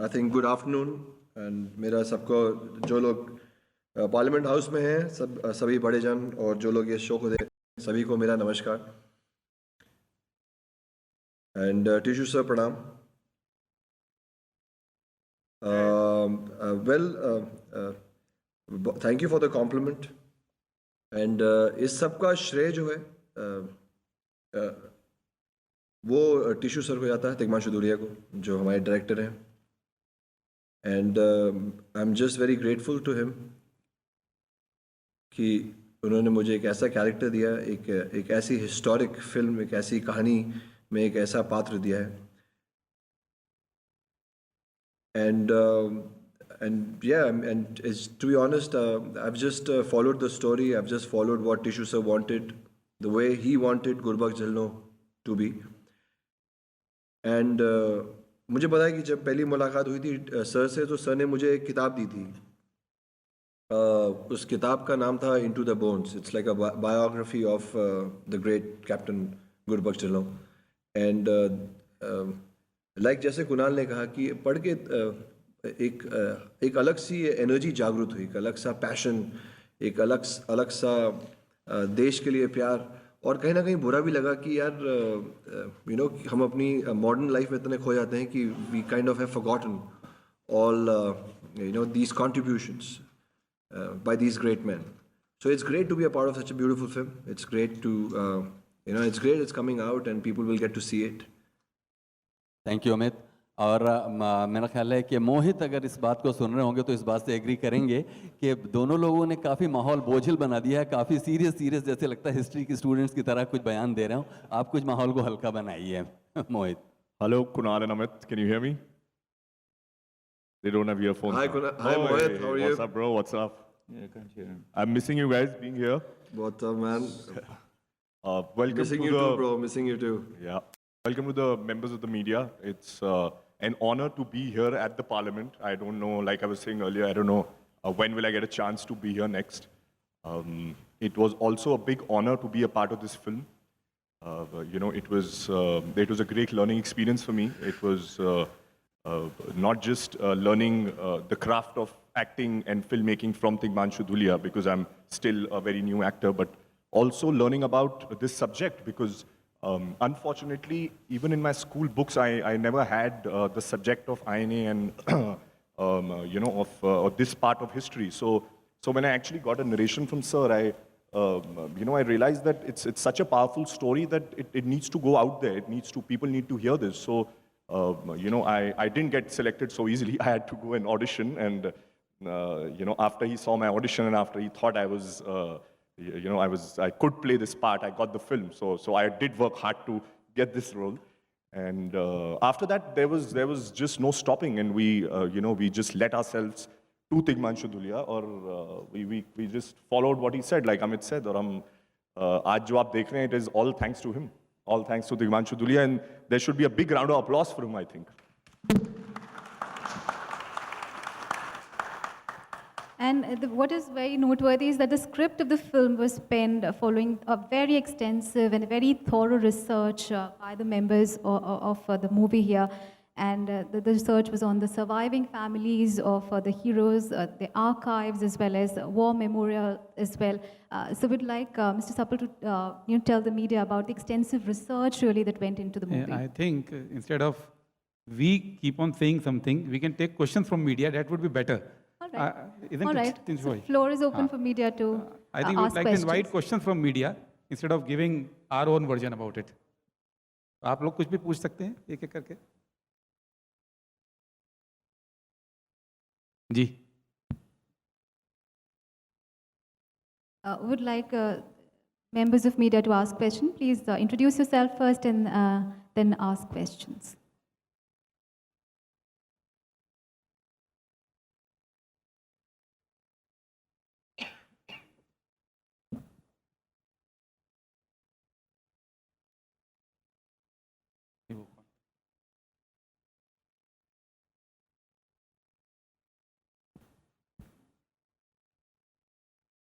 I think good afternoon. And मेरा सबको जो लोग parliament house में हैं सभी बड़े जन और जो लोग ये शो को देख सभी को मेरा नमस्कार एंड टिशू सर प्रणाम well thank you for the compliment and इस सब का श्रेय जो है वो टिशू सर को जाता है तिग्मांशु धूलिया को जो हमारे डायरेक्टर हैं and I am just very grateful to him कि उन्होंने मुझे एक ऐसा कैरेक्टर दिया एक ऐसी हिस्टोरिक फिल्म एक ऐसी कहानी में एक ऐसा पात्र दिया है and yeah and to be honest I've just followed the story I've just followed what Tishu sir wanted the way he wanted Gurbaksh Dhillon to be and मुझे पता है कि जब पहली मुलाकात हुई थी सर से तो सर ने मुझे एक किताब दी थी उस किताब का नाम था Into the Bones. It's like a biography of the great Captain Gurbaksh Dhillon. And like जैसे कुणाल ने कहा कि पढ़ के एक अलग सी एनर्जी जागृत हुई एक अलग सा पैशन एक अलग सा देश के लिए प्यार और कहीं ना कहीं बुरा भी लगा कि यार यू नो हम अपनी मॉडर्न लाइफ में इतने खो जाते हैं कि we kind of have forgotten all you know these contributions by these great men. So it's great to be a part of such a beautiful film. It's great to, you know, it's great it's coming out and people will get to see it. Thank you, Amit. और मेरा ख्याल है कि मोहित अगर इस बात को सुन रहे होंगे तो इस बात से एग्री करेंगे कि दोनों लोगों ने काफ़ी माहौल बोझिल बना दिया है, काफ़ी सीरियस जैसे लगता है हिस्ट्री की स्टूडेंट्स की तरह कुछ बयान दे रहे हो। आप कुछ माहौल को हल्का बनाइए। मोहित। Hello, Kunal and Amit. Can you hear me? They don't have earphones. Hi, now. Kunal. Hi, Mohit. How are you? What's up, bro? What's up? Yeah, I can't hear him. I'm missing you guys being here. What's up, man? Welcome Missing to you the, too, bro. Missing you too. Yeah. Welcome to the members of the media. It's an honor to be here at the Parliament. I don't know, like I was saying earlier, I don't know when will I get a chance to be here next. It was also a big honor to be a part of this film. You know, it was a great learning experience for me. It was not just learning the craft of acting and filmmaking from Tigmanshu Dhulia, because I'm still a very new actor, but also learning about this subject, because unfortunately, even in my school books, I never had the subject of INA and you know, of this part of history. So when I actually got a narration from Sir, you know, I realized that it's such a powerful story that it needs to go out there. People need to hear this. So you know, I didn't get selected so easily. I had to go and audition, and you know, after he saw my audition and after he thought I was, you know, I could play this part, I got the film. So I did work hard to get this role. And after that, there was just no stopping, and we, you know, we just let ourselves to Tigmanshu Dhulia, or we just followed what he said, like Amit said. और हम आज जो आप देख रहे हैं, it is all thanks to him, all thanks to Tigmanshu Dhulia, and there should be a big round of applause for him, I think. And what is very noteworthy is that the script of the film was penned following a very extensive and very thorough research by the members of the movie here. And the research was on the surviving families of the heroes, the archives, as well as war memorial as well. So we'd like Mr. Suppal to you know, tell the media about the extensive research really that went into the movie. I think instead of we keep on saying something, we can take questions from media. That would be better. All right. Isn't All right. it? So floor is open for media to I think ask we'd like questions. to invite questions from media instead of giving our own version about it. आप लोग कुछ भी पूछ सकते हैं एक एक करके. जी. Would like members of media to ask questions. Please introduce yourself first and then ask questions.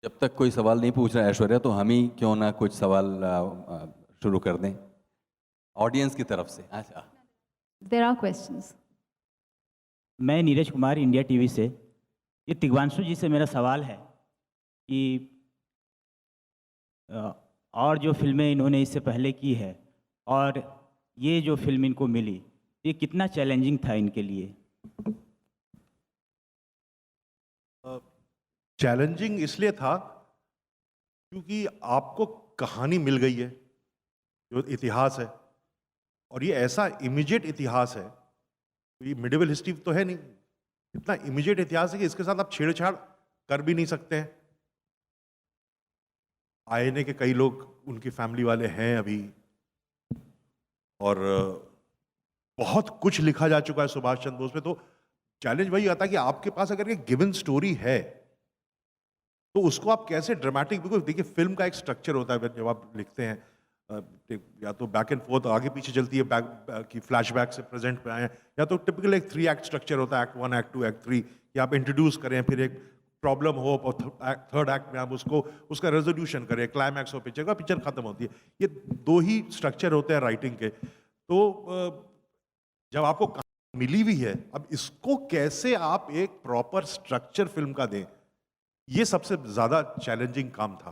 जब तक कोई सवाल नहीं पूछ रहा है ऐश्वर्या, तो हम ही क्यों ना कुछ सवाल शुरू कर दें ऑडियंस की तरफ से. अच्छा. There are questions. मैं नीरज कुमार, इंडिया टीवी से. ये तिग्मांशु जी से मेरा सवाल है कि और जो फिल्में इन्होंने इससे पहले की है और ये जो फिल्म इनको मिली, ये कितना चैलेंजिंग था इनके लिए? चैलेंजिंग इसलिए था क्योंकि आपको कहानी मिल गई है, जो इतिहास है, और ये ऐसा इमीडिएट इतिहास है, ये मिडिवल हिस्ट्री तो है नहीं, इतना इमीडिएट इतिहास है कि इसके साथ आप छेड़छाड़ कर भी नहीं सकते हैं. आईएनए के कई लोग उनकी फैमिली वाले हैं अभी, और बहुत कुछ लिखा जा चुका है सुभाष चंद्र बोस पे. तो चैलेंज वही आता है कि आपके पास अगर एक गिवन स्टोरी है तो उसको आप कैसे ड्रामेटिक, बिकॉज देखिए फिल्म का एक स्ट्रक्चर होता है जब आप लिखते हैं, या तो बैक एंड फोर्थ आगे पीछे चलती है, बैक की फ्लैशबैक से प्रेजेंट पे आए, या तो टिपिकल एक 3 एक्ट स्ट्रक्चर होता है, एक्ट 1, एक्ट 2, एक्ट 3, कि आप इंट्रोड्यूस करें, फिर एक प्रॉब्लम हो और थर्ड एक्ट में आप उसका रेजोल्यूशन करें, क्लाइमैक्स हो पिक्चर का, पिक्चर खत्म होती है. ये 2 ही स्ट्रक्चर होते हैं राइटिंग के. तो जब आपको कहानी मिली हुई है, अब इसको कैसे आप एक प्रॉपर स्ट्रक्चर फिल्म का दें, ये सबसे ज़्यादा चैलेंजिंग काम था.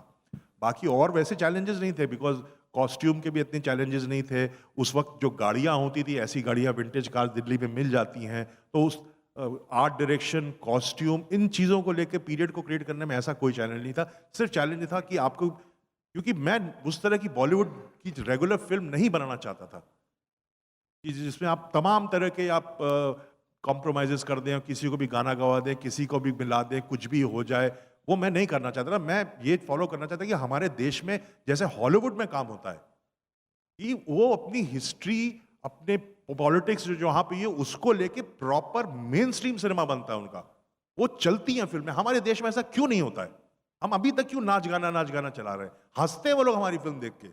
बाकी और वैसे चैलेंजेस नहीं थे, बिकॉज कॉस्ट्यूम के भी इतने चैलेंजेस नहीं थे. उस वक्त जो गाड़ियाँ होती थी, ऐसी गाड़ियाँ विंटेज कार दिल्ली में मिल जाती हैं, तो उस आर्ट डायरेक्शन, कॉस्ट्यूम, इन चीज़ों को लेकर पीरियड को क्रिएट करने में ऐसा कोई चैलेंज नहीं था. सिर्फ चैलेंज था कि आपको, क्योंकि मैं उस तरह की बॉलीवुड की रेगुलर फिल्म नहीं बनाना चाहता था कि जिसमें आप तमाम तरह के आप कॉम्प्रोमाइज़ कर दें, किसी को भी गाना गवा दें, किसी को भी मिला दें, कुछ भी हो जाए, वो मैं नहीं करना चाहता। मैं ये फॉलो करना चाहता कि हमारे देश में जैसे हॉलीवुड में काम होता है कि वो अपनी हिस्ट्री, अपने पॉलिटिक्स जो जहाँ पे है उसको लेके प्रॉपर मेन स्ट्रीम सिनेमा बनता है उनका, वो चलती हैं फिल्में। हमारे देश में ऐसा क्यों नहीं होता है? हम अभी तक क्यों नाच गाना चला रहे हैं? हंसते हैं वो लोग हमारी फिल्म देख के।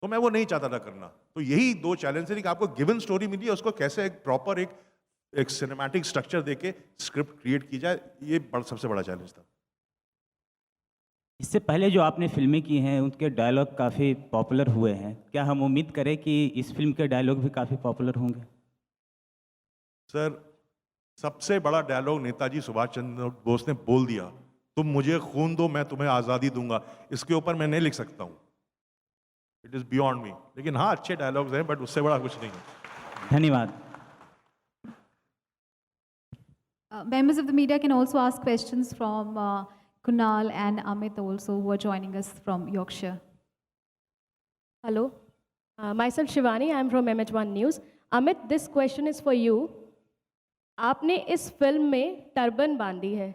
तो मैं वो नहीं चाहता था करना। तो यही दो चैलेंज है कि आपको गिवन स्टोरी मिली है, उसको कैसे एक प्रॉपर एक सिनेमैटिक स्ट्रक्चर देके स्क्रिप्ट क्रिएट की जाए, ये सबसे बड़ा चैलेंज था। इससे पहले जो आपने फिल्में की हैं उनके डायलॉग काफ़ी पॉपुलर हुए हैं, क्या हम उम्मीद करें कि इस फिल्म के डायलॉग भी काफ़ी पॉपुलर होंगे? सर, सबसे बड़ा डायलॉग नेताजी सुभाष चंद्र बोस ने बोल दिया, तुम मुझे खून दो मैं तुम्हें आज़ादी दूंगा। इसके ऊपर मैं नहीं लिख सकता हूँ, इट इज़ बियॉन्ड मी। लेकिन हाँ, अच्छे डायलॉग्स हैं, बट उससे बड़ा कुछ नहीं है। धन्यवाद। Members of the media can also ask questions from Kunal and Amit also, who are joining us from Yorkshire. Hello, myself Shivani. I am from MH1 News. Amit, this question is for you. आपने इस film में turban बांधी है।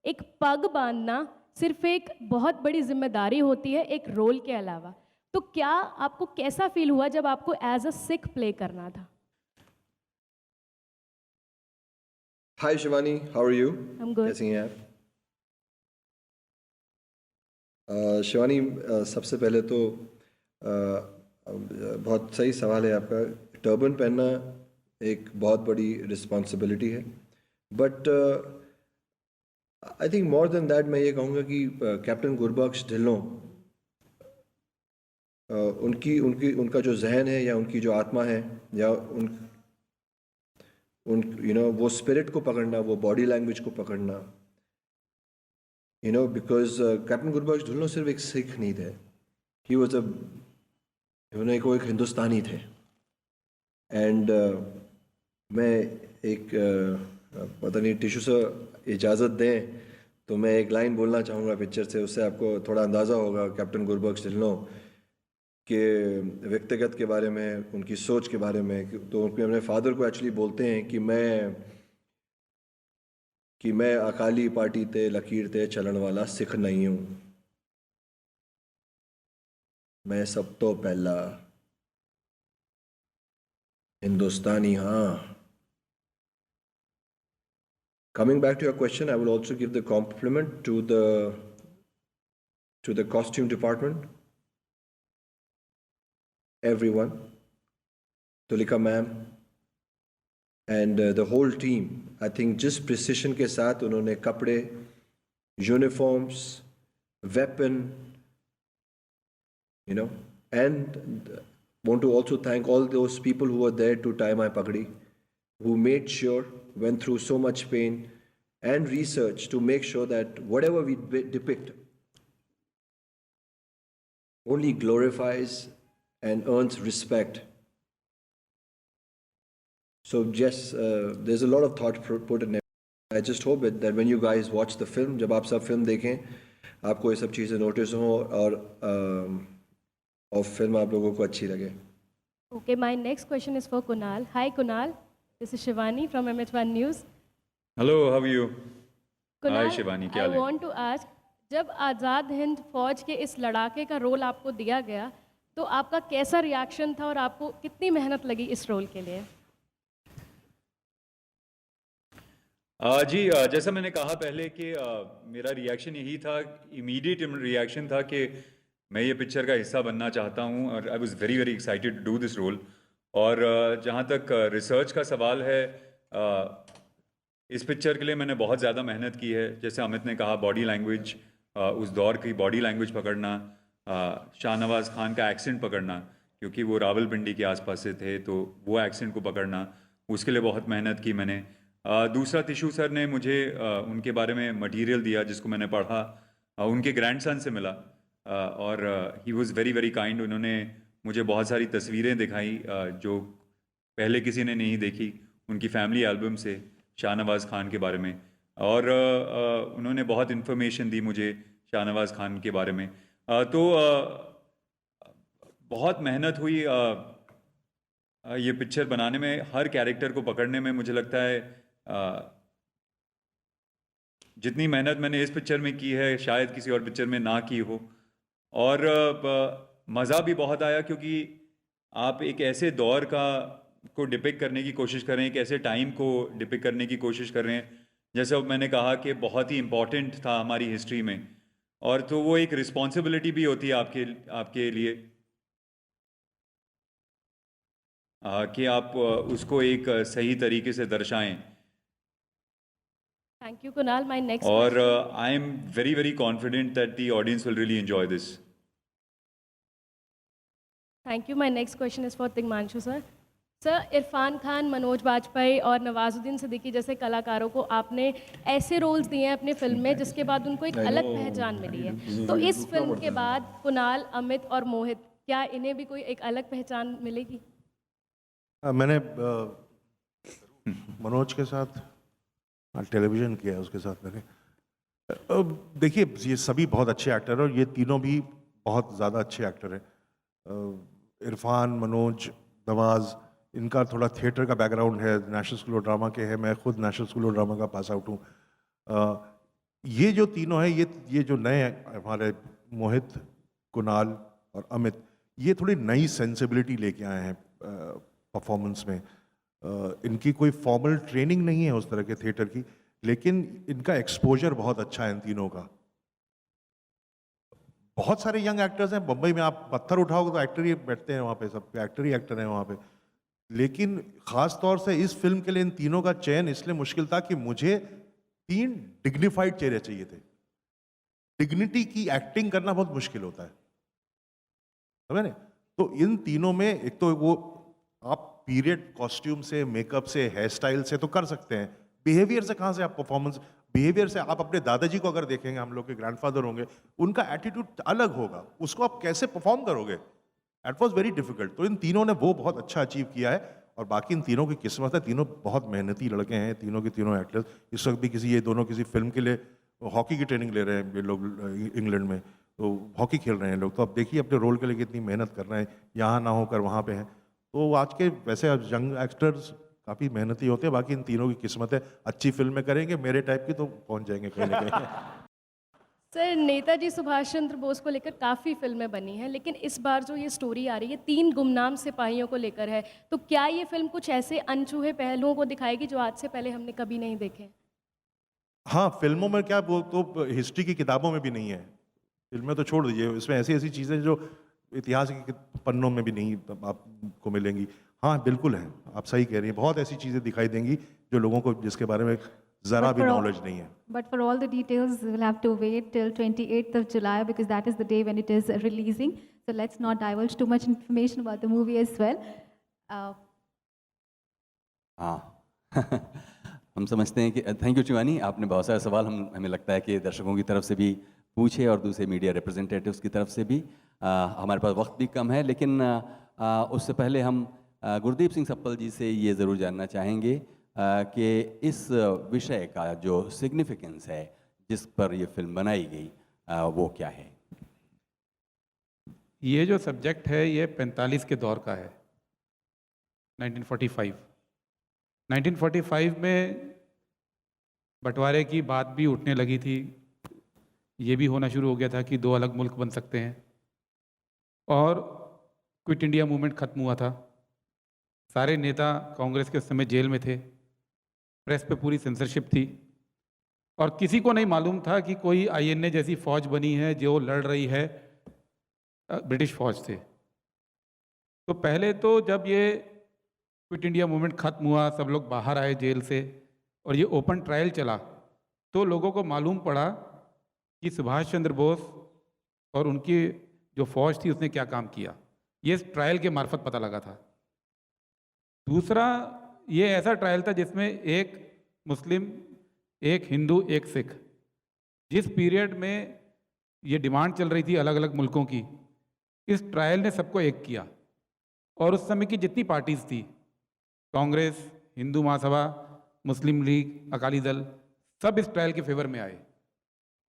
एक पग बांधना सिर्फ एक बहुत बड़ी जिम्मेदारी होती है एक रोल के अलावा। तो क्या आपको कैसा फील हुआ जब आपको एज अ सिख प्ले करना था? Hi Shivani, how are you? I'm good. कैसी हैं आप? शिवानी, सबसे पहले तो बहुत सही सवाल है आपका। टर्बन पहनना एक बहुत बड़ी रिस्पॉन्सिबिलिटी है, but I think more than that मैं ये कहूँगा कि कैप्टन गुरबख्श ढिल्लों, उनका जो जहन है या उनकी जो आत्मा है या वो स्पिरिट को पकड़ना, वो बॉडी लैंग्वेज को पकड़ना, बिकॉज कैप्टन गुरबख्श ढिल्लों सिर्फ एक सिख नहीं थे, ही वॉज को एक हिंदुस्तानी थे। एंड मैं एक पता नहीं टिशू से इजाज़त दें तो मैं एक लाइन बोलना चाहूँगा पिक्चर से, उससे आपको थोड़ा अंदाज़ा होगा कैप्टन गुरबख्श ढिल्लों के व्यक्तिगत के बारे में, उनकी सोच के बारे में। तो अपने फादर को एक्चुअली बोलते हैं कि मैं अकाली पार्टी ते लकीर ते चलन वाला सिख नहीं हूँ, मैं सब तो पहला हिंदुस्तानी हाँ। Coming back to your question, I will also give the compliment to the costume department, everyone, Tulika ma'am, and the whole team. I think just precision के साथ उन्होंने कपड़े, uniforms, weapon, and want to also thank all those people who were there to tie my pagdi, who made sure, went through so much pain and research to make sure that whatever we depict only glorifies and earns respect. So yes, there's a lot of thought put in it. I just hope that when you guys watch the film, जब आप सब film देखें, आपको ये सब चीज़ें notice हों और फिल्म आप लोगों को अच्छी लगे. Okay, my next question is for Kunal. Hi Kunal, this is Shivani from MH1 News. Hello, how are you? Kunal, Hi Shivani, क्या हाल है? I want to ask, जब आज़ाद हिंद फौज के इस लड़ाके का रोल आपको दिया गया, तो आपका कैसा रिएक्शन था और आपको कितनी मेहनत लगी इस रोल के लिए? जी, जैसा मैंने कहा पहले कि मेरा रिएक्शन यही था, इमीडिएट रिएक्शन था कि मैं ये पिक्चर का हिस्सा बनना चाहता हूँ और I was very very excited to do this role. और जहाँ तक रिसर्च का सवाल है, इस पिक्चर के लिए मैंने बहुत ज़्यादा मेहनत की है। जैसे अमित ने कहा, बॉडी लैंग्वेज, उस दौर की बॉडी लैंग्वेज पकड़ना, शाहनवाज़ खान का एक्सेंट पकड़ना, क्योंकि वो रावलपिंडी के आसपास से थे, तो वो एक्सेंट को पकड़ना, उसके लिए बहुत मेहनत की मैंने। दूसरा, तिशू सर ने मुझे उनके बारे में मटेरियल दिया जिसको मैंने पढ़ा, उनके ग्रैंडसन से मिला और he was very very kind. उन्होंने मुझे बहुत सारी तस्वीरें दिखाई जो पहले किसी ने नहीं देखी, उनकी फैमिली एल्बम से शाहनवाज़ खान के बारे में, और उन्होंने बहुत इन्फॉर्मेशन दी मुझे शाहनवाज़ खान के बारे में। तो बहुत मेहनत हुई। ये पिक्चर बनाने में, हर कैरेक्टर को पकड़ने में मुझे लगता है जितनी मेहनत मैंने इस पिक्चर में की है शायद किसी और पिक्चर में ना की हो। और मज़ा भी बहुत आया क्योंकि आप एक ऐसे दौर को डिपिक्ट करने की कोशिश कर रहे हैं, एक ऐसे टाइम को डिपिक्ट करने की कोशिश कर रहे हैं जैसे अब मैंने कहा कि बहुत ही इम्पॉर्टेंट था हमारी हिस्ट्री में। और तो वो एक रिस्पॉन्सिबिलिटी भी होती है आपके लिए कि आप उसको एक सही तरीके से दर्शाएं। Thank you Kunal. My next और I am very very confident that the audience will really enjoy this. Thank you. My next question is for Tigmanshu sir. Sir, Irfan Khan, Manoj Vajpayee और नवाजुद्दीन सिद्दीकी जैसे कलाकारों को आपने ऐसे रोल्स दिए हैं अपनी फिल्म में जिसके बाद उनको एक अलग पहचान मिली है। तो इस फिल्म के बाद कुणाल, अमित और मोहित, क्या इन्हें भी कोई एक अलग पहचान मिलेगी? मैंने मनोज के साथ टेलीविज़न किया है, उसके साथ मैंने देखिए ये सभी बहुत अच्छे एक्टर हैं और ये तीनों भी बहुत ज़्यादा अच्छे एक्टर हैं। इरफान, मनोज, नवाज, इनका थोड़ा थिएटर का बैकग्राउंड है, नेशनल स्कूल ऑफ ड्रामा के हैं, मैं खुद नेशनल स्कूल ऑफ ड्रामा का पास आउट हूँ। ये जो तीनों हैं, ये जो नए हमारे मोहित, कुणाल और अमित, ये थोड़ी नई सेंसिबिलिटी लेके आए हैं परफॉर्मेंस में। इनकी कोई फॉर्मल ट्रेनिंग नहीं है उस तरह के थिएटर की, लेकिन इनका एक्सपोजर बहुत अच्छा है इन तीनों का। बहुत सारे यंग एक्टर्स हैं बम्बई में, आप पत्थर उठाओगे तो एक्टर ही बैठते हैं वहाँ पे, सब एक्टर ही एक्टर हैं वहाँ पे। लेकिन ख़ास तौर से इस फिल्म के लिए इन तीनों का चयन इसलिए मुश्किल था कि मुझे 3 डिग्निफाइड चेहरे चाहिए थे। डिग्निटी की एक्टिंग करना बहुत मुश्किल होता है, समझे ना? तो इन तीनों में एक तो वो आप पीरियड कॉस्ट्यूम से, मेकअप से, हेयर स्टाइल से तो कर सकते हैं, बिहेवियर से कहाँ से आप परफॉर्मेंस, बिहेवियर से आप अपने दादाजी को अगर देखेंगे, हम लोग के ग्रैंडफादर होंगे, उनका एटीट्यूड अलग होगा, उसको आप कैसे परफॉर्म करोगे? That was very difficult. तो इन तीनों ने वो बहुत अच्छा अचीव किया है और बाकी इन तीनों की किस्मत है, तीनों बहुत मेहनती लड़के हैं, तीनों के तीनों एक्टर्स। इस वक्त भी ये दोनों किसी फिल्म के लिए हॉकी की ट्रेनिंग ले रहे हैं ये लोग इंग्लैंड में, तो हॉकी खेल रहे हैं लोग। तो अब देखिए अपने रोल के लिए कितनी मेहनत कर रहे हैं, यहाँ ना होकर वहाँ पे हैं। तो आज के वैसे यंग एक्टर्स काफ़ी मेहनती होते हैं, बाकी इन तीनों की किस्मत है, अच्छी फिल्में करेंगे, मेरे टाइप की तो पहुँच जाएंगे कहीं ना कहीं। सर, नेताजी सुभाष चंद्र बोस को लेकर काफ़ी फिल्में बनी हैं, लेकिन इस बार जो ये स्टोरी आ रही है 3 गुमनाम सिपाहियों को लेकर है, तो क्या ये फिल्म कुछ ऐसे अनछुए पहलुओं को दिखाएगी जो आज से पहले हमने कभी नहीं देखे? हाँ, फिल्मों में क्या, वो तो हिस्ट्री की किताबों में भी नहीं है, फिल्में तो छोड़ दीजिए, इसमें ऐसी ऐसी चीज़ें जो इतिहास के पन्नों में भी नहीं आपको मिलेंगी। हाँ बिल्कुल है, आप सही कह रही हैं, बहुत ऐसी चीज़ें दिखाई देंगी जो लोगों को जिसके बारे में ज़रा भी नॉलेज नहीं है। But for all the details, we'll have to wait till 28th of July because that is the day when it is releasing. So let's not divulge too much information about the movie as well. हाँ हम समझते हैं कि thank you Shivani, आपने बहुत सारे सवाल हमें लगता है कि दर्शकों की तरफ से भी पूछे और दूसरे मीडिया रिप्रेजेंटेटिव्स की तरफ से भी। हमारे पास वक्त भी कम है, लेकिन उससे पहले हम गुरदीप सिंह सप्पल जी से ये ज़रूर जानना चाहेंगे कि इस विषय का जो सिग्निफिकेंस है जिस पर ये फिल्म बनाई गई वो क्या है? ये जो सब्जेक्ट है ये 45 के दौर का है, 1945। 1945 में बंटवारे की बात भी उठने लगी थी, ये भी होना शुरू हो गया था कि 2 अलग मुल्क बन सकते हैं, और क्विट इंडिया मूवमेंट ख़त्म हुआ था। सारे नेता कांग्रेस के उस समय जेल में थे, प्रेस पे पूरी सेंसरशिप थी, और किसी को नहीं मालूम था कि कोई आईएनए जैसी फ़ौज बनी है जो लड़ रही है ब्रिटिश फ़ौज से। तो पहले तो जब ये क्विट इंडिया मूवमेंट ख़त्म हुआ, सब लोग बाहर आए जेल से और ये ओपन ट्रायल चला, तो लोगों को मालूम पड़ा कि सुभाष चंद्र बोस और उनकी जो फ़ौज थी उसने क्या काम किया। ये इस ट्रायल के मार्फत पता लगा था। दूसरा, ये ऐसा ट्रायल था जिसमें एक मुस्लिम, एक हिंदू, एक सिख, जिस पीरियड में ये डिमांड चल रही थी अलग अलग मुल्कों की, इस ट्रायल ने सबको एक किया। और उस समय की जितनी पार्टीज़ थी, कांग्रेस, हिंदू महासभा, मुस्लिम लीग, अकाली दल, सब इस ट्रायल के फेवर में आए।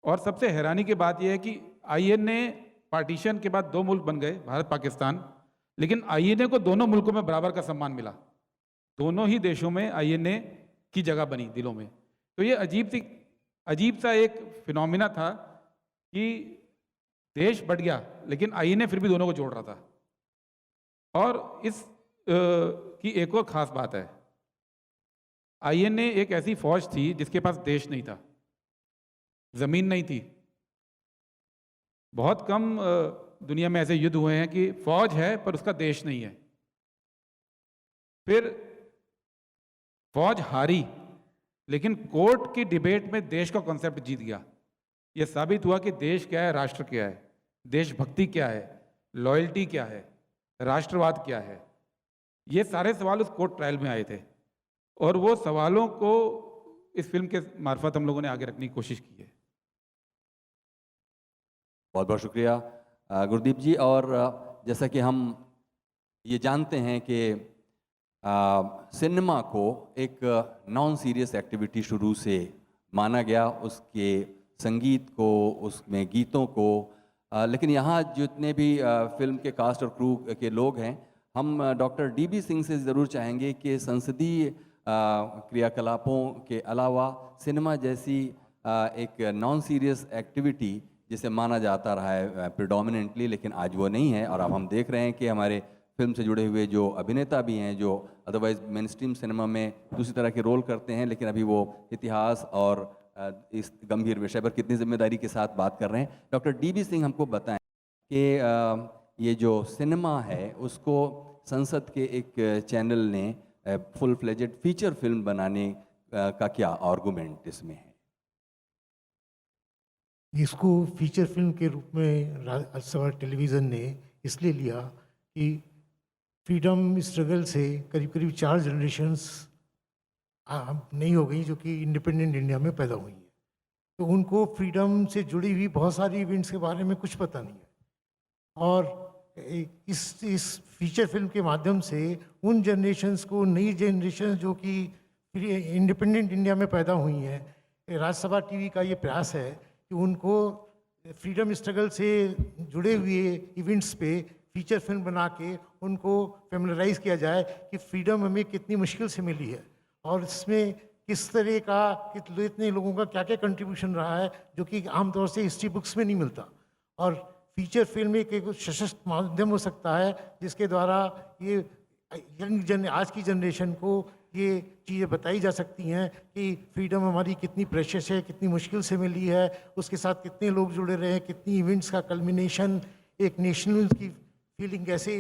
और सबसे हैरानी की बात यह है कि आईएनए पार्टीशन के बाद 2 मुल्क बन गए, भारत पाकिस्तान, लेकिन आईएनए को दोनों मुल्कों में बराबर का सम्मान मिला, दोनों ही देशों में आईएनए की जगह बनी दिलों में। तो ये अजीब सा एक फिनोमिना था कि देश बढ़ गया लेकिन आईएनए फिर भी दोनों को जोड़ रहा था। और इस की एक और ख़ास बात है, आईएनए एक ऐसी फौज थी जिसके पास देश नहीं था, ज़मीन नहीं थी। बहुत कम दुनिया में ऐसे युद्ध हुए हैं कि फौज है पर उसका देश नहीं है। फिर फौज हारी लेकिन कोर्ट की डिबेट में देश का कॉन्सेप्ट जीत गया। यह साबित हुआ कि देश क्या है, राष्ट्र क्या है, देशभक्ति क्या है, लॉयल्टी क्या है, राष्ट्रवाद क्या है। ये सारे सवाल उस कोर्ट ट्रायल में आए थे और वो सवालों को इस फिल्म के मार्फत हम लोगों ने आगे रखने की कोशिश की है। बहुत बहुत शुक्रिया गुरदीप जी। और जैसा कि हम ये जानते हैं कि सिनेमा को एक नॉन सीरियस एक्टिविटी शुरू से माना गया, उसके संगीत को, उसमें गीतों को, लेकिन यहाँ जितने भी फिल्म के कास्ट और क्रू के लोग हैं, हम डॉक्टर डीबी सिंह से ज़रूर चाहेंगे कि संसदीय क्रियाकलापों के अलावा सिनेमा जैसी एक नॉन सीरियस एक्टिविटी जिसे माना जाता रहा है प्रिडोमिनेंटली, लेकिन आज वो नहीं है। और अब हम देख रहे हैं कि हमारे फिल्म से जुड़े हुए जो अभिनेता भी हैं, जो अदरवाइज मेन स्ट्रीम सिनेमा में दूसरी तरह के रोल करते हैं, लेकिन अभी वो इतिहास और इस गंभीर विषय पर कितनी जिम्मेदारी के साथ बात कर रहे हैं। डॉक्टर डीबी सिंह हमको बताएं कि ये जो सिनेमा है उसको संसद के एक चैनल ने फुल फ्लेजेड फीचर फिल्म बनाने का क्या आर्गूमेंट इसमें है? इसको फीचर फिल्म के रूप में राज्यसभा टेलीविज़न ने इसलिए लिया कि फ्रीडम स्ट्रगल से करीब करीब 4 जनरेशन्स नहीं हो गई जो कि इंडिपेंडेंट इंडिया में पैदा हुई हैं। तो उनको फ्रीडम से जुड़ी हुई बहुत सारी इवेंट्स के बारे में कुछ पता नहीं है। और इस फीचर फिल्म के माध्यम से उन जनरेशन्स को, नई जनरेशन जो कि इंडिपेंडेंट इंडिया में पैदा हुई हैं, राज्यसभा टीवी का ये प्रयास है कि उनको फ्रीडम स्ट्रगल से जुड़े हुए इवेंट्स पे फीचर फिल्म बना के उनको फेमिलराइज किया जाए कि फ्रीडम हमें कितनी मुश्किल से मिली है और इसमें किस तरह का इतने लोगों का क्या क्या कंट्रीब्यूशन रहा है जो कि आमतौर से हिस्ट्री बुक्स में नहीं मिलता। और फीचर फिल्म एक सशक्त माध्यम हो सकता है जिसके द्वारा ये आज की जनरेशन को ये चीज़ें बताई जा सकती हैं कि फ्रीडम हमारी कितनी प्रेशियस है, कितनी मुश्किल से मिली है, उसके साथ कितने लोग जुड़े रहे हैं, कितनी इवेंट्स का कल्मिनेशन, एक नेशनल की फीलिंग कैसे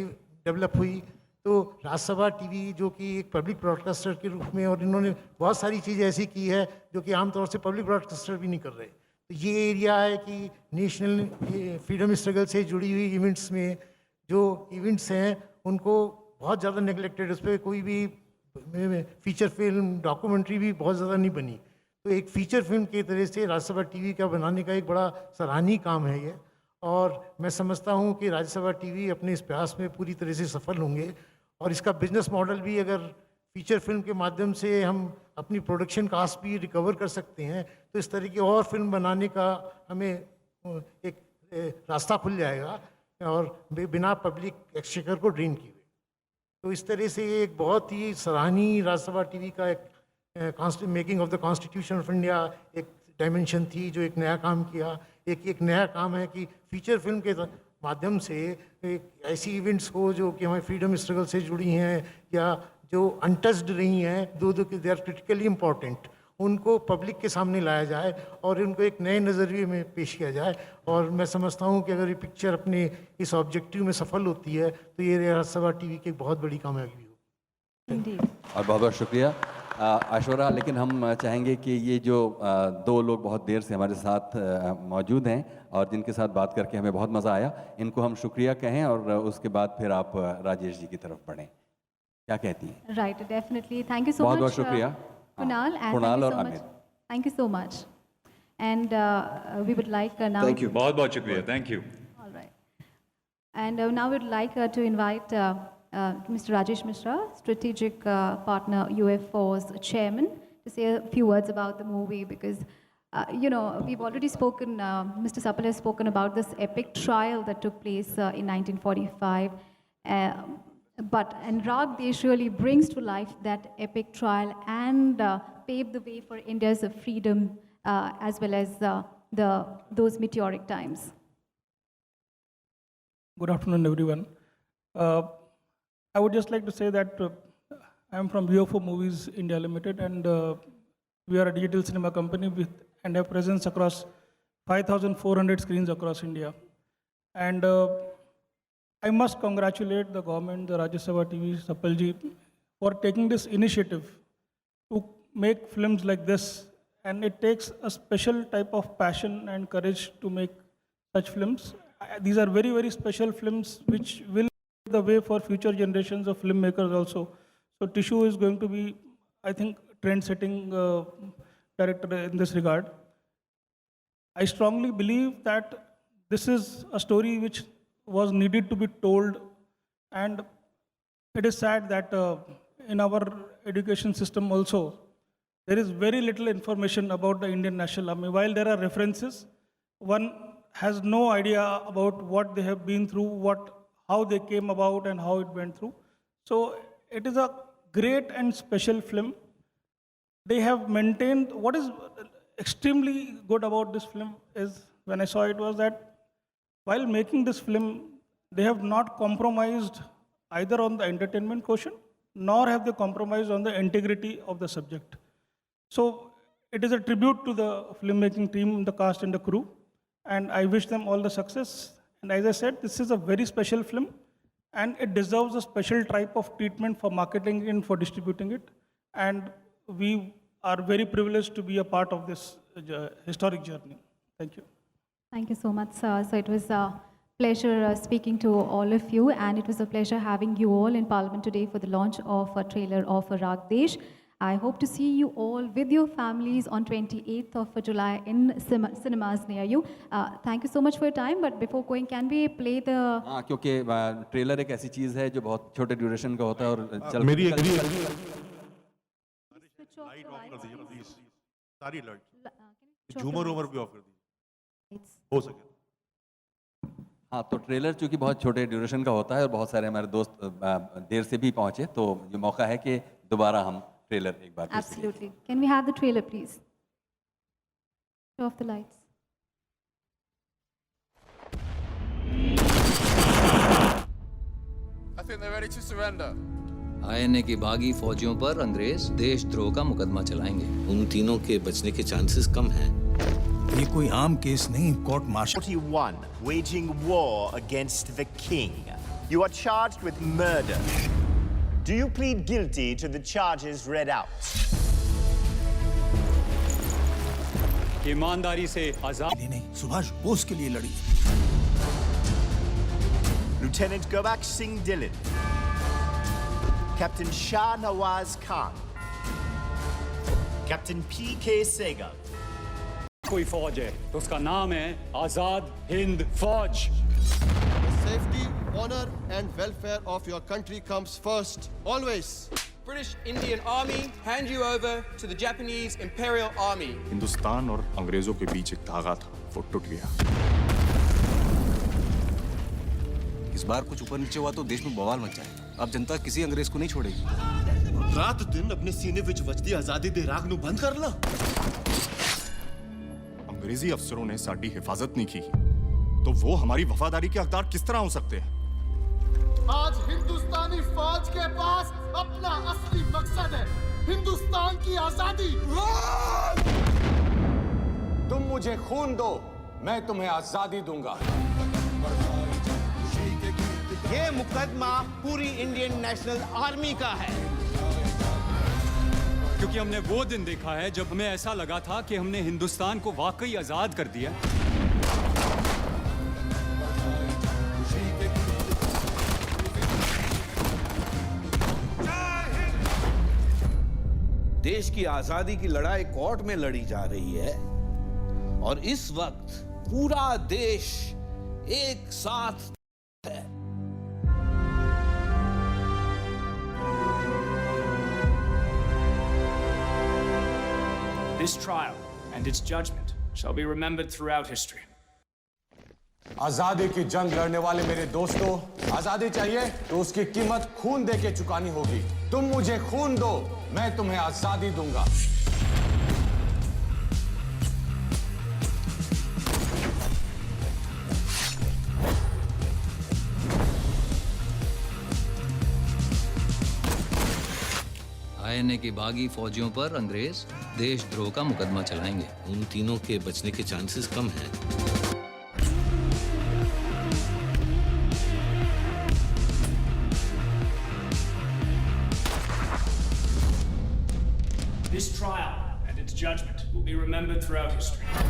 डेवलप हुई। तो राज्यसभा टीवी जो कि एक पब्लिक ब्रॉडकास्टर के रूप में, और इन्होंने बहुत सारी चीज़ें ऐसी की है जो कि आमतौर से पब्लिक ब्रॉडकास्टर भी नहीं कर रहे। तो ये एरिया है कि नेशनल फ्रीडम स्ट्रगल से जुड़ी हुई इवेंट्स में जो इवेंट्स हैं उनको बहुत ज़्यादा नेगलेक्टेड, उस पर कोई भी फीचर फिल्म, डॉक्यूमेंट्री भी बहुत ज़्यादा नहीं बनी। तो एक फीचर फिल्म की तरह से राज्यसभा टीवी का बनाने का एक बड़ा सराहनीय काम है ये, और मैं समझता हूँ कि राज्यसभा टीवी अपने इस प्रयास में पूरी तरह से सफल होंगे। और इसका बिजनेस मॉडल भी, अगर फीचर फिल्म के माध्यम से हम अपनी प्रोडक्शन कास्ट भी रिकवर कर सकते हैं तो इस तरह की और फिल्म बनाने का हमें एक रास्ता खुल जाएगा और बिना पब्लिक एक्सचेकर को ड्रेन किए। तो इस तरह से ये एक बहुत ही सराहनीय राज्यसभा टीवी का एक making of the constitution of India एक डायमेंशन थी जो एक नया काम किया। एक नया काम है कि फीचर फिल्म के माध्यम से ऐसी इवेंट्स को जो कि हमारे फ्रीडम स्ट्रगल से जुड़ी हैं या जो अनटच्ड रही हैं, दे आर क्रिटिकली इम्पॉर्टेंट, उनको पब्लिक के सामने लाया जाए और उनको एक नए नज़रिए में पेश किया जाए। और मैं समझता हूँ कि अगर ये पिक्चर अपने इस ऑब्जेक्टिव में सफल होती है तो ये राज्यसभा टीवी की एक बहुत बड़ी कामयाबी होगी। और बहुत बहुत शुक्रिया ऐश्वर्या। लेकिन हम चाहेंगे कि ये जो दो लोग बहुत देर से हमारे साथ मौजूद हैं और जिनके साथ बात करके हमें बहुत मज़ा आया, इनको हम शुक्रिया कहें और उसके बाद फिर आप राजेश जी की तरफ बढ़ें। क्या कहती हैं? Right, definitely. Thank you so much. बहुत बहुत शुक्रिया कुणाल और Amit. Thank you so much and we would like now. Thank you, बहुत बहुत शुक्रिया। Thank you. Alright, and now we would like to invite Mr. Rajesh Mishra, strategic partner UFO's chairman, to say a few words about the movie because, you know, we've already spoken, Mr. Sapal has spoken about this epic trial that took place in 1945 But Anurag Desh really brings to life that epic trial and paved the way for India's freedom as well as those meteoric times. Good afternoon, everyone. I would just like to say that I am from UFO Movies India Limited, and we are a digital cinema company and have presence across 5,400 screens across India. And I must congratulate the government, the Rajya Sabha TV, Sapalji, for taking this initiative to make films like this. And it takes a special type of passion and courage to make such films. These are very, very special films which will pave the way for future generations of filmmakers also. So Tissue is going to be, I think, trend-setting director in this regard. I strongly believe that this is a story which was needed to be told, and it is sad that in our education system also, there is very little information about the Indian National Army. While there are references, one has no idea about what they have been through, how they came about and how it went through. So it is a great and special film. They have maintained, what is extremely good about this film is, when I saw it, was that while making this film, they have not compromised either on the entertainment quotient, nor have they compromised on the integrity of the subject. So it is a tribute to the filmmaking team, the cast and the crew, and I wish them all the success. And as I said, this is a very special film, and it deserves a special type of treatment for marketing and for distributing it. And we are very privileged to be a part of this historic journey. Thank you. Thank you so much, sir. So it was a pleasure speaking to all of you, and it was a pleasure having you all in Parliament today for the launch of a trailer of Anurag Desh. I hope to see you all with your families on 28th of July in cinemas near you. Thank you so much for your time, but before going, can we play the... हाँ, क्योंकि trailer एक ऐसी चीज़ है जो बहुत छोटे duration का होता है और मेरी लाइट ऑफ कर दीजिए प्लीज, सारी लाइट, झूमर उमर भी ऑफ कर दीजिए हो सके। हाँ, तो ट्रेलर चूंकि बहुत छोटे ड्यूरेशन का होता है और बहुत सारे हमारे दोस्त देर से भी पहुंचे, तो ये मौका है कि दोबारा हम ट्रेलर एक बार फिर से Absolutely. Can we have the trailer, please? Show off the lights. I think they're ready to surrender. INA की बागी फौजियों पर अंग्रेज देशद्रोह का मुकदमा चलाएंगे। उन तीनों के बचने के चांसेस कम हैं। ये कोई आम केस नहीं, court martial. 41, waging war against the king. You are charged with murder. Do you plead guilty to the charges read out? ईमानदारी से आजाद नहीं, सुभाष बोस के लिए लड़ी। Lieutenant Gobak Singh Dhillon, Captain Shah Nawaz Khan, Captain P.K. Sehgal. कोई फौज है तो उसका नाम है आजाद हिंद फौज। The safety, honor and welfare of your country comes first, always. British Indian Army hand you over to the Japanese Imperial Army. Hindustan और अंग्रेजों के बीच एक धागा था, वो टूट गया। इस बार कुछ ऊपर नीचे हुआ तो देश में बवाल मच जाएगा। अब जनता किसी अंग्रेज को नहीं छोड़ेगी। रात दिन अपने सीने विच वजदी आजादी दे राग नु बंद कर ला। अंग्रेजी अफसरों ने साडी हिफाजत नहीं की, तो वो हमारी वफादारी के हकदार किस तरह हो सकते हैं? आज हिंदुस्तानी फौज के पास अपना असली मकसद है, हिंदुस्तान की आजादी। तुम मुझे खून दो, मैं तुम्हें आजादी दूंगा। ये मुकदमा पूरी इंडियन नेशनल आर्मी का है, क्योंकि हमने वो दिन देखा है जब हमें ऐसा लगा था कि हमने हिंदुस्तान को वाकई आजाद कर दिया। देश की आजादी की लड़ाई कोर्ट में लड़ी जा रही है, और इस वक्त पूरा देश एक साथ है। This trial and its judgment shall be remembered throughout history. आजादी की जंग लड़ने वाले मेरे दोस्तों, आजादी चाहिए तो उसकी कीमत खून दे के चुकानी होगी। तुम मुझे खून दो, मैं तुम्हें आजादी दूंगा। आईएनए की बागी फौजियों पर अंग्रेज देशद्रोह का मुकदमा चलाएंगे। उन तीनों के बचने के चांसेस कम हैं। This trial and its judgment will be remembered throughout history.